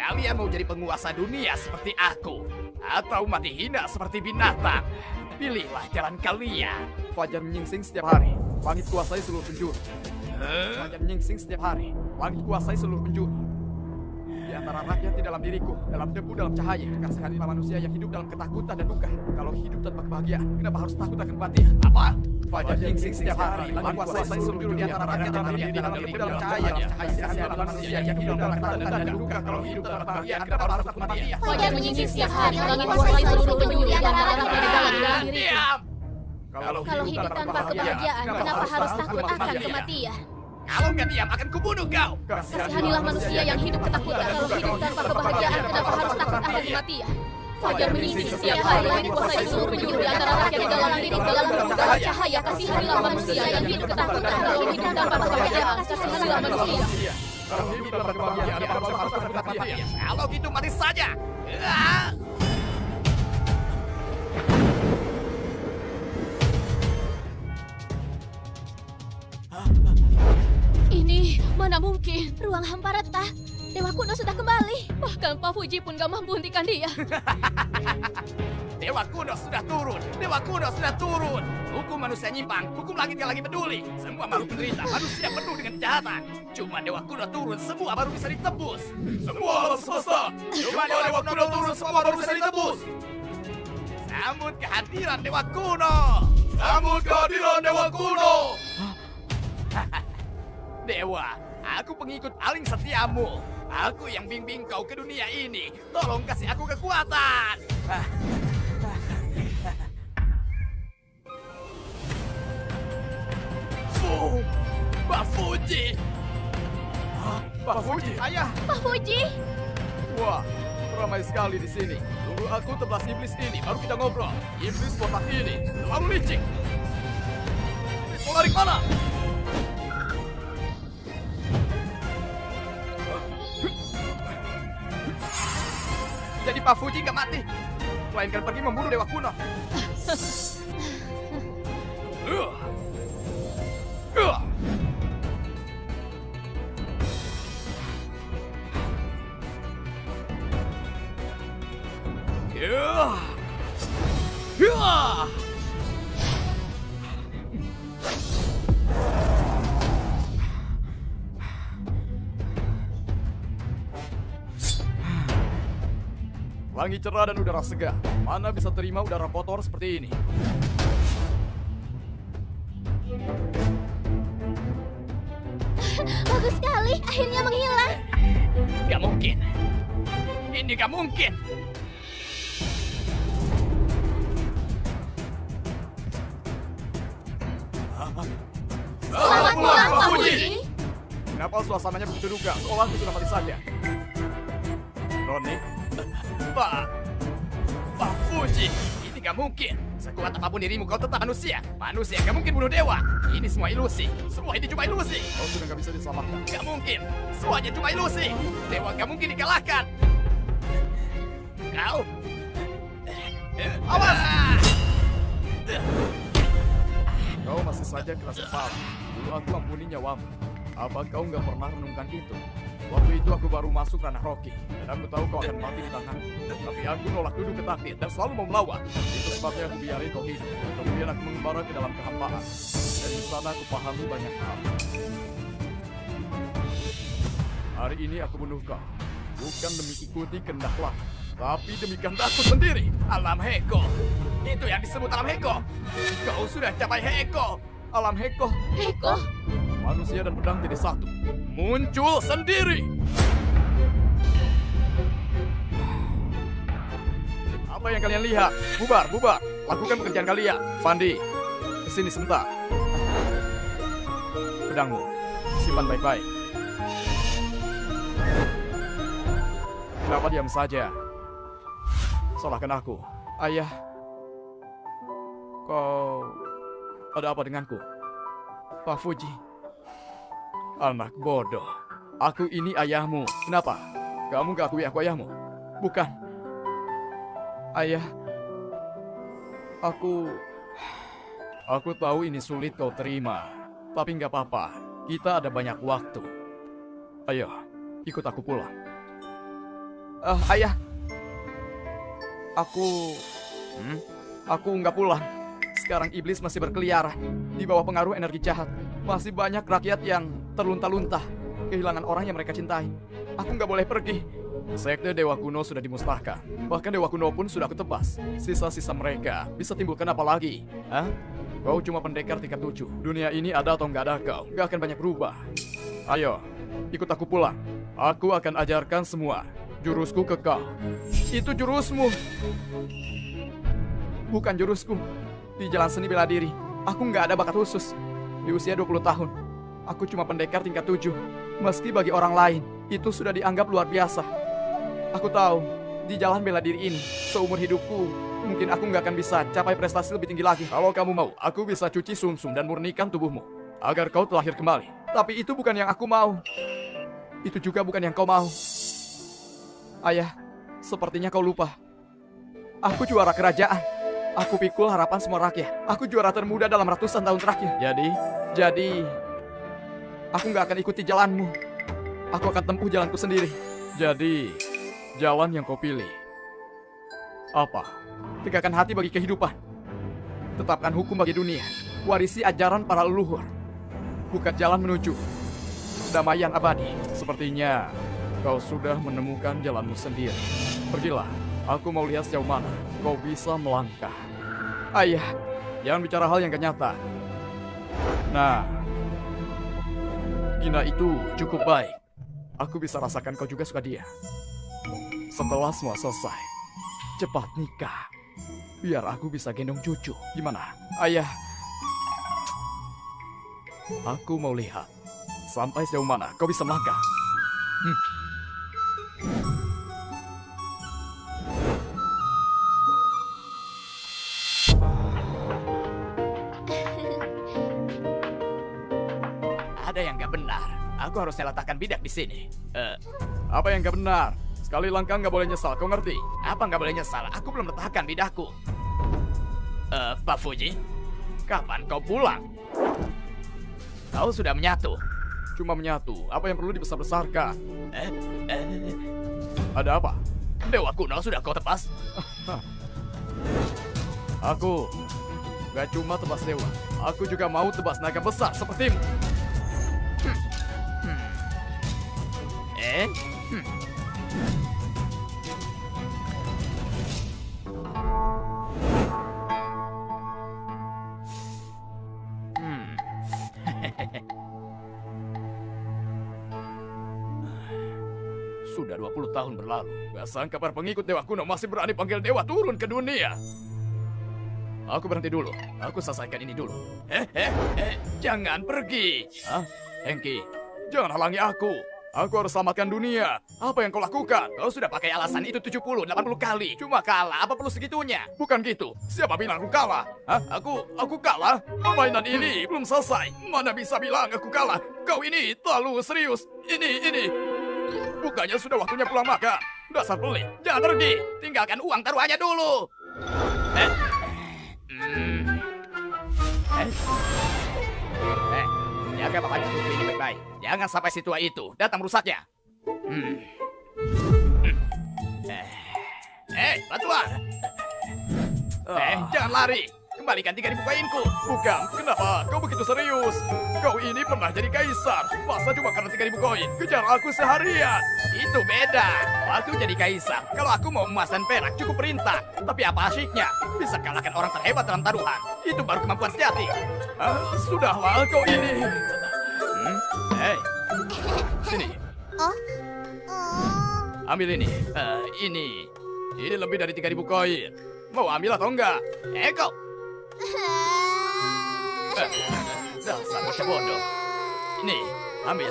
Kalian mau jadi penguasa dunia seperti aku, atau mati hina seperti binatang? Pilihlah jalan kalian. Fajar menyingsing setiap hari, langit kuasai seluruh penjuru. Fajar menyingsing setiap hari, langit kuasai seluruh penjuru. Di antara rakyat di dalam diriku, dalam debu, dalam cahaya, kasih hadilah manusia yang hidup dalam ketakutan dan duka. Kalau hidup tanpa kebahagiaan, kenapa harus takut akan kematian? Apa? Fajar menyingsing setiap hari, langit kuasai seluruh penjuru. Di antara rakyat dalam diri, dalam debu, dalam cahaya, kasih hadilah manusia yang hidup dalam ketakutan dan duka. Kalau hidup tanpa kebahagiaan, kenapa harus takut kematian? Fajar menyingsing setiap hari, langit kuasai seluruh penjuru di antara rakyat di dalam diriku. Diam! Kalau hidup tanpa kebahagiaan, kenapa harus takut akan kematian? Kalau nggak diam, akan kubunuh kau. Kasihanilah manusia yang hidup ketakutan. Kalau hidup tanpa kebahagiaan, kenapa harus takut akan kematian? Fajar menyingsing setiap hari, langit kuasai seluruh penjuru di antara rakyat di dalam diri, dalam debu, dalam cahaya. Kasihanilah manusia yang hidup ketakutan. Kalau hidup tanpa kebahagiaan, kasihanilah manusia. Kalau hidup tanpa kebahagiaan, kenapa harus takut kematian? Kalau gitu mati saja. Ah! Ini mana mungkin? Ruang hampa retak. Dewa kuno sudah kembali. Bahkan Pak Fuji pun gak mampu hentikan dia. Dewa kuno sudah turun. Dewa kuno sudah turun. Hukum manusia nyimpang. Hukum langit yang lagi peduli. Semua makhluk menderita. Manusia penuh dengan kejahatan. Cuma Dewa kuno turun. Semua baru bisa ditebus. Semua alam semesta. Cuma Dewa kuno turun. Semua baru bisa ditebus. Sambut kehadiran Dewa kuno. Sambut kehadiran Dewa kuno. Dewa, aku pengikut paling setiamu. Aku yang bimbing kau ke dunia ini. Tolong kasih aku kekuatan. Pak Fuji. Pak Fuji, Ayah. Pak Fuji, wah, ramai sekali di sini. Tunggu aku tebas iblis ini, baru kita ngobrol. Iblis botak ini terlalu licik. Iblis mau lari kemana? Jadi Pak Fuji nggak mati, melainkan pergi memburu Dewa kuno. Langit cerah dan udara segar. Mana bisa terima udara kotor seperti ini? bagus sekali. Akhirnya menghilang. Gak mungkin. Ini gak mungkin. Selamat pulang, Pak Fuji. Kenapa suasananya begitu duka? Seolah aku sudah mati saja. Roni, Pak Fuji, ini gak mungkin. Sekuat apapun dirimu, kau tetap manusia. Manusia gak mungkin bunuh dewa. Ini semua ilusi. Semua ini cuma ilusi. kau sudah gak bisa diselamatkan. Gak mungkin. Semuanya cuma ilusi. Dewa gak mungkin dikalahkan. Kau? Awas! Kau masih saja keras kepala. Dulu aku ampuni nyawamu. Apa kau nggak pernah renungkan itu? Waktu itu aku baru masuk ranah Rocky, dan aku tahu kau akan mati di tanganku. Tapi aku nolak duduk ke takdir dan selalu mau melawan. Itu sebabnya aku biarin kau hidup. Kemudian aku mengembara ke dalam kehampaan. Dan di sana aku pahami banyak hal. Hari ini aku bunuh kau. Bukan demi ikuti kehendak langit, tapi demi kehendakku sendiri. Alam Heko. Itu yang disebut Alam Heko. Kau sudah capai Heko. Alam Heko, Heko, manusia dan pedang jadi satu. Muncul sendiri. Apa yang kalian lihat? Bubar, bubar. Lakukan pekerjaan kalian. Fandi, kesini sebentar. Pedangmu, simpan baik-baik. Kenapa diam saja? Salahkan aku. Ayah, kau ada apa denganku? Pak Fuji, anak bodoh. Aku ini ayahmu. Kenapa? Kamu gak akui aku ayahmu? Bukan. Ayah, aku tahu ini sulit kau terima. Tapi nggak apa-apa. Kita ada banyak waktu. Ayo, ikut aku pulang. Ayah. Aku nggak pulang. Sekarang iblis masih berkeliaran di bawah pengaruh energi jahat. Masih banyak rakyat yang terlunta-lunta, kehilangan orang yang mereka cintai. Aku nggak boleh pergi. Sekte Dewa Kuno sudah dimusnahkan. Bahkan Dewa Kuno pun sudah ketebas. Sisa-sisa mereka bisa timbulkan apa lagi? Hah? Kau cuma pendekar tingkat 7. Dunia ini ada atau nggak ada kau, nggak akan banyak berubah. Ayo, ikut aku pulang. Aku akan ajarkan semua jurusku ke kau. Itu jurusmu, bukan jurusku. Di jalan seni bela diri, aku nggak ada bakat khusus. Di usia 20 tahun, aku cuma pendekar tingkat 7. Meski bagi orang lain, itu sudah dianggap luar biasa. Aku tahu, di jalan bela diri ini, seumur hidupku, mungkin aku nggak akan bisa capai prestasi lebih tinggi lagi. Kalau kamu mau, aku bisa cuci sumsum dan murnikan tubuhmu, agar kau terlahir kembali. Tapi itu bukan yang aku mau. Itu juga bukan yang kau mau. Ayah, sepertinya kau lupa. Aku juara kerajaan. Aku pikul harapan semua rakyat. Aku juara termuda dalam ratusan tahun terakhir. Jadi, aku nggak akan ikuti jalanmu. Aku akan tempuh jalanku sendiri. Jadi, jalan yang kau pilih apa? Tegakkan hati bagi kehidupan. Tetapkan hukum bagi dunia. Warisi ajaran para leluhur. Bukan jalan menuju damaian abadi. Sepertinya kau sudah menemukan jalanmu sendiri. Pergilah. Aku mau lihat sejauh mana kau bisa melangkah. Ayah, jangan bicara hal yang gak nyata. Nah, Gina itu cukup baik. Aku bisa rasakan kau juga suka dia. Setelah semua selesai, cepat nikah. Biar aku bisa gendong cucu. Gimana? Ayah, aku mau lihat sampai sejauh mana kau bisa melangkah. Ada yang gak benar. Aku harusnya letakkan bidak di sini. Apa yang gak benar? Sekali langkah gak boleh nyesal, kau ngerti? Apa nggak boleh nyesal? Aku belum letakkan bidakku. Pak Fuji, kapan kau pulang? Kau sudah menyatu. Cuma menyatu, apa yang perlu dibesar-besarkan? Ada apa? Dewa Kuno sudah kau tebas? Aku gak cuma tebas dewa, aku juga mau tebas naga besar sepertimu. Sudah 20 tahun berlalu. Gak sangka para pengikut Dewa Kuno masih berani panggil dewa turun ke dunia. Aku berhenti dulu. Aku selesaikan ini dulu. Jangan pergi. Hah? Hengki, jangan halangi aku. Aku harus selamatkan dunia. Apa yang kau lakukan? Kau sudah pakai alasan itu 70, 80 kali. Cuma kalah, apa perlu segitunya? Bukan gitu. Siapa bilang aku kalah? Hah? Aku kalah? Permainan ini belum selesai. Mana bisa bilang aku kalah? Kau ini terlalu serius. Ini. Bukannya sudah waktunya pulang makan. Dasar pelit. Jangan pergi. Tinggalkan uang taruhannya dulu. Jaga bapaknya putri ini baik-baik. Jangan sampai si tua itu datang merusaknya. Batuan. Jangan lari. Kembalikan 3.000 koinku. Bukan, kenapa kau begitu serius? Kau ini pernah jadi kaisar. Masa cuma karena 3.000 koin? Kejar aku seharian. Itu beda. Waktu jadi kaisar, kalau aku mau emas dan perak cukup perintah. Tapi apa asyiknya? Bisa kalahkan orang terhebat dalam taruhan. Itu baru kemampuan sejati. Sudahlah kau ini. Sini. Ambil ini. Ini lebih dari 3.000 koin. Mau ambil atau enggak? Kau. Dasar bocah bodoh. Nih, ambil.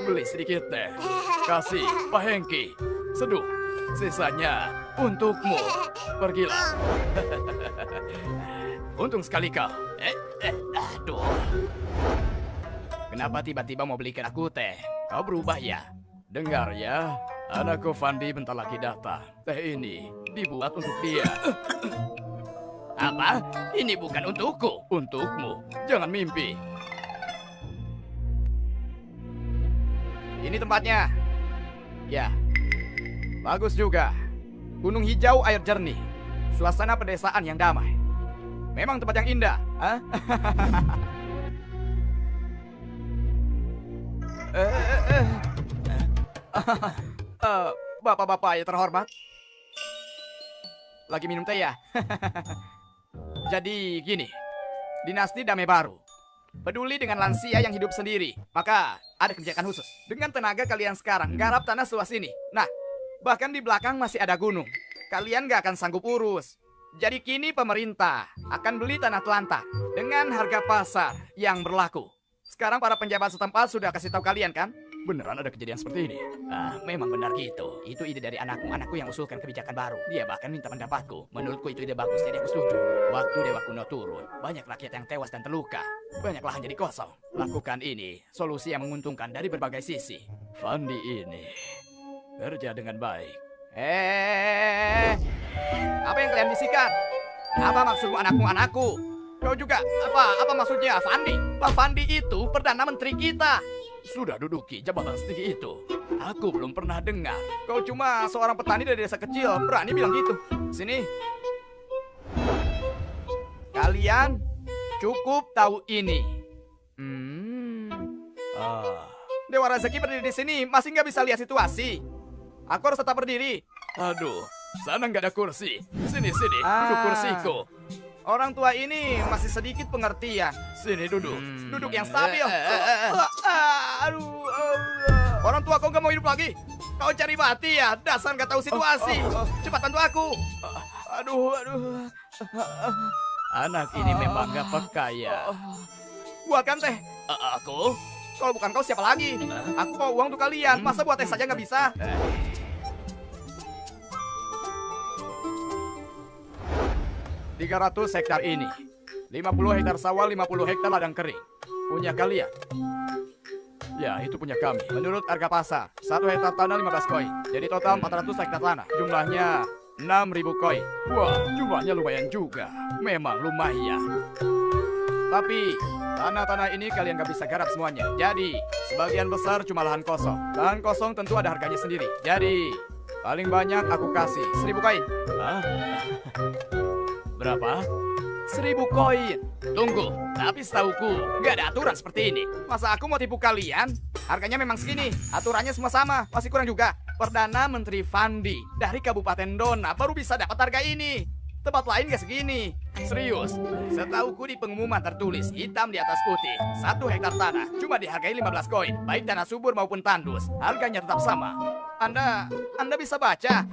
Beli sedikit teh. Kasih Pak Hengki. Seduh. Sisanya untukmu. Pergilah. Untung sekali kau. Aduh. Kenapa tiba-tiba mau belikan aku teh? Kau berubah ya? Dengar ya. Anakku Fandi bentar lagi datang. Teh ini dibuat untuk dia. Apa? Ini bukan untukku. Untukmu. Jangan mimpi. Ini tempatnya. Ya. Bagus juga. Gunung hijau, air jernih. Suasana pedesaan yang damai. Memang tempat yang indah. Hah? Bapak-bapak yang terhormat. Lagi minum teh ya? Jadi gini, dinasti damai baru. Peduli dengan lansia yang hidup sendiri. Maka ada kebijakan khusus. Dengan tenaga kalian sekarang, garap tanah seluas ini. Nah, bahkan di belakang masih ada gunung. Kalian gak akan sanggup urus. Jadi kini pemerintah akan beli tanah telantar dengan harga pasar yang berlaku. Sekarang para penjabat setempat sudah kasih tahu kalian kan? Beneran ada kejadian seperti ini? Memang benar gitu. Itu ide dari anakku yang usulkan kebijakan baru. Dia bahkan minta pendapatku. Menurutku itu ide bagus, jadi aku setuju. Waktu Dewa Kuno turun, banyak rakyat yang tewas dan terluka. Banyak lahan jadi kosong. Lakukan ini, solusi yang menguntungkan dari berbagai sisi. Fandi ini kerja dengan baik. Apa yang kalian bisikan? Apa maksudmu anakku? Kau juga, apa maksudnya Fandi? Pak Fandi itu Perdana Menteri kita. Sudah duduki jabatan setinggi itu. Aku belum pernah dengar. Kau cuma seorang petani dari desa kecil, berani bilang gitu. Sini. Kalian cukup tahu ini. Dewa Rezeki berdiri di sini, masih nggak bisa lihat situasi. Aku harus tetap berdiri. Aduh, sana nggak ada kursi. Sini, duduk kursiku. Orang tua ini masih sedikit pengertian. Sini duduk, duduk yang stabil. Orang tua kau nggak mau hidup lagi? Kau cari mati ya? Dasar nggak tahu situasi. Cepat bantu aku. Aduh. Anak ini memang gak peka ya. Buatkan teh. Aku? Kalau bukan kau siapa lagi? Aku mau uang untuk kalian. Masa buat teh saja nggak bisa? 300 hektar ini, 50 hektar sawah, 50 hektar ladang kering. Punya kalian? Ya, itu punya kami. Menurut harga pasar, 1 hektar tanah 15 koin. Jadi total 400 hektar tanah. Jumlahnya 6.000 koin. Wah, jumlahnya lumayan juga. Memang lumayan. Tapi, tanah-tanah ini kalian gak bisa garap semuanya. Jadi, sebagian besar cuma lahan kosong. Lahan kosong tentu ada harganya sendiri. Jadi, paling banyak aku kasih 1.000 koin. Berapa? 1.000 koin. Tunggu, tapi setauku gak ada aturan seperti ini. Masa aku mau tipu kalian? Harganya memang segini. Aturannya semua sama. Masih kurang juga. Perdana Menteri Fandi dari Kabupaten Dona baru bisa dapat harga ini. Tempat lain gak segini. Serius? Setauku di pengumuman tertulis hitam di atas putih. 1 hektar tanah cuma dihargai 15 koin. Baik tanah subur maupun tandus. Harganya tetap sama. Anda bisa baca?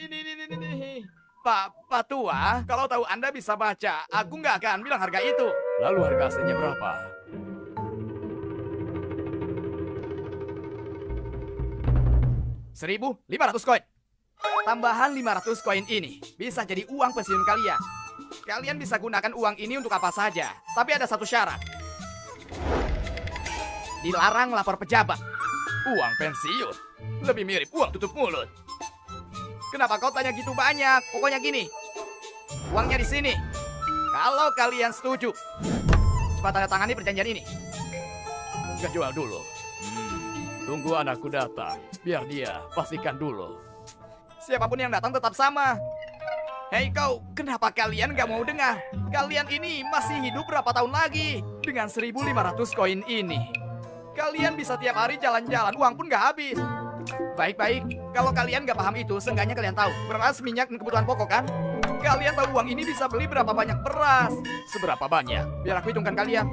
Ini. Pak Tua, kalau tahu Anda bisa baca, aku nggak akan bilang harga itu. Lalu harga aslinya berapa? $1.500 koin. Tambahan 500 koin ini bisa jadi uang pensiun kalian. Kalian bisa gunakan uang ini untuk apa saja. Tapi ada satu syarat. Dilarang lapor pejabat. Uang pensiun? Lebih mirip uang tutup mulut. Kenapa kau tanya gitu banyak? Pokoknya gini, uangnya di sini. Kalau kalian setuju, cepat tanda tangani perjanjian ini. Gak jual dulu. Tunggu anakku datang, biar dia pastikan dulu. Siapapun yang datang tetap sama. Hei kau, kenapa kalian gak mau dengar? Kalian ini masih hidup berapa tahun lagi? Dengan 1.500 koin ini, kalian bisa tiap hari jalan-jalan, uang pun gak habis. Baik-baik, kalau kalian gak paham itu, seenggaknya kalian tahu beras, minyak, dan kebutuhan pokok kan? Kalian tahu uang ini bisa beli berapa banyak beras? Seberapa banyak? Biar aku hitungkan kalian.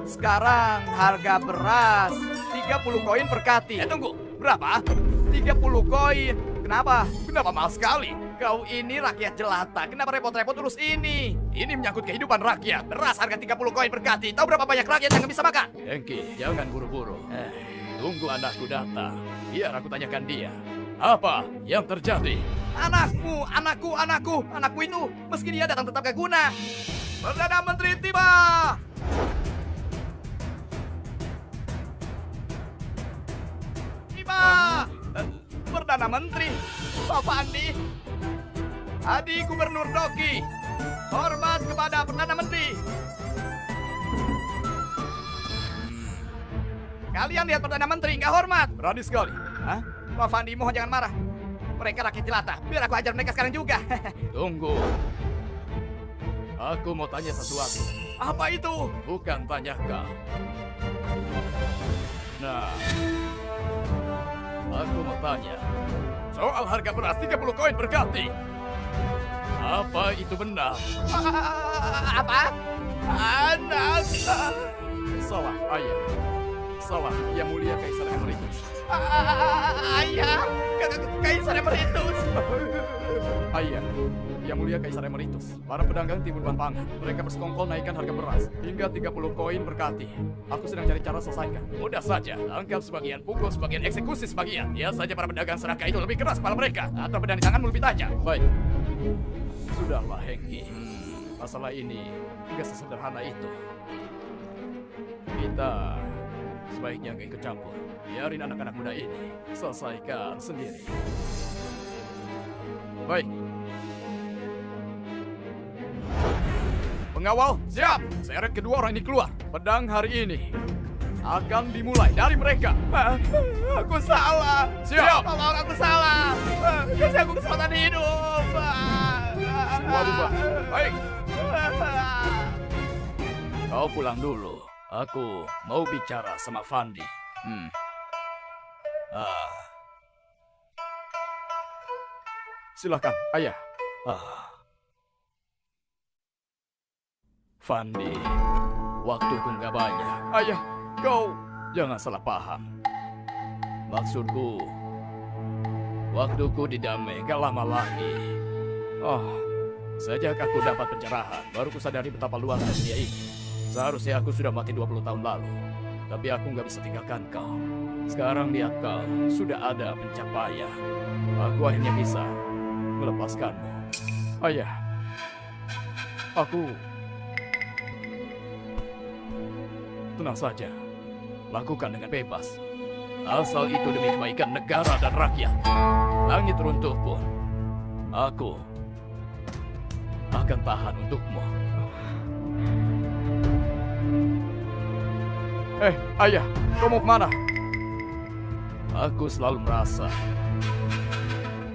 Sekarang harga beras 30 koin per kati. Tunggu, berapa? 30 koin. Kenapa? Kenapa mahal sekali? Kau ini rakyat jelata, kenapa repot-repot urus ini? Ini menyangkut kehidupan rakyat. Beras harga 30 koin per kati. Tahu berapa banyak rakyat yang bisa makan? Hengki, jangan buru-buru. Tunggu anakku datang. Biar aku tanyakan dia. Apa yang terjadi? Anakku itu, meski dia datang tetap gak guna. Perdana Menteri tiba! Perdana Menteri, Pak Fandi, Adik Gubernur Doki, hormat kepada Perdana Menteri. Kalian lihat Perdana Menteri nggak hormat. Berani sekali. Hah? Pak Fandi, mohon jangan marah. Mereka rakyat jelata. Biar aku ajar mereka sekarang juga. Tunggu. Aku mau tanya sesuatu. Apa itu? Bukan tanya kau. Nah, aku mau tanya soal harga beras 30 koin per kati. Apa itu benar? Apa? Anak. Salah, ayah. Salah, Yang Mulia Kaisar Emeritus. Ayah. Kaisar Emeritus. Ayah, Yang Mulia Kaisar Emeritus. Para pedagang timbul pantangan. Mereka bersekongkol naikkan harga beras hingga 30 koin per kati. Aku sedang cari cara selesaikan. Mudah saja, tangkap sebagian, pukul sebagian, eksekusi sebagian. Lihat saja para pedagang serakah itu lebih keras kepala mereka. Atau pedang di tanganmu lebih tajam. Baik. Sudahlah, Hengki. Masalah ini gak sesederhana itu. Kita sebaiknya gak ikut campur. Biarin anak-anak muda ini selesaikan sendiri. Baik. Pengawal, siap! Seret kedua orang ini keluar. Pedang hari ini akan dimulai dari mereka. Aku salah. Siap! Tolong, aku salah. Kasih aku kesempatan hidup. Semua bubar. Baik. Kau pulang dulu. Aku mau bicara sama Fandi. Silakan, ayah. Fandi, waktuku nggak banyak. Ayah, kau jangan salah paham. Maksudku, waktuku di Damai gak lama lagi. Sejak aku dapat pencerahan, baru kusadari betapa luasnya dunia ini. Seharusnya aku sudah mati 20 tahun lalu. Tapi aku nggak bisa tinggalkan kau. Sekarang lihat kau, sudah ada pencapaian. Aku akhirnya bisa melepaskanmu. Ayah, aku... Tenang saja, lakukan dengan bebas. Asal itu demi kebaikan negara dan rakyat. Langit runtuh pun, aku akan tahan untukmu. Ayah, kau mau kemana? Aku selalu merasa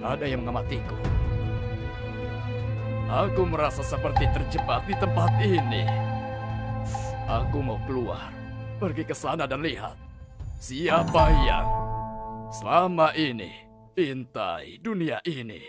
ada yang mengamatiku. Aku merasa seperti terjebak di tempat ini. Aku mau keluar, pergi ke sana dan lihat siapa yang selama ini intai dunia ini.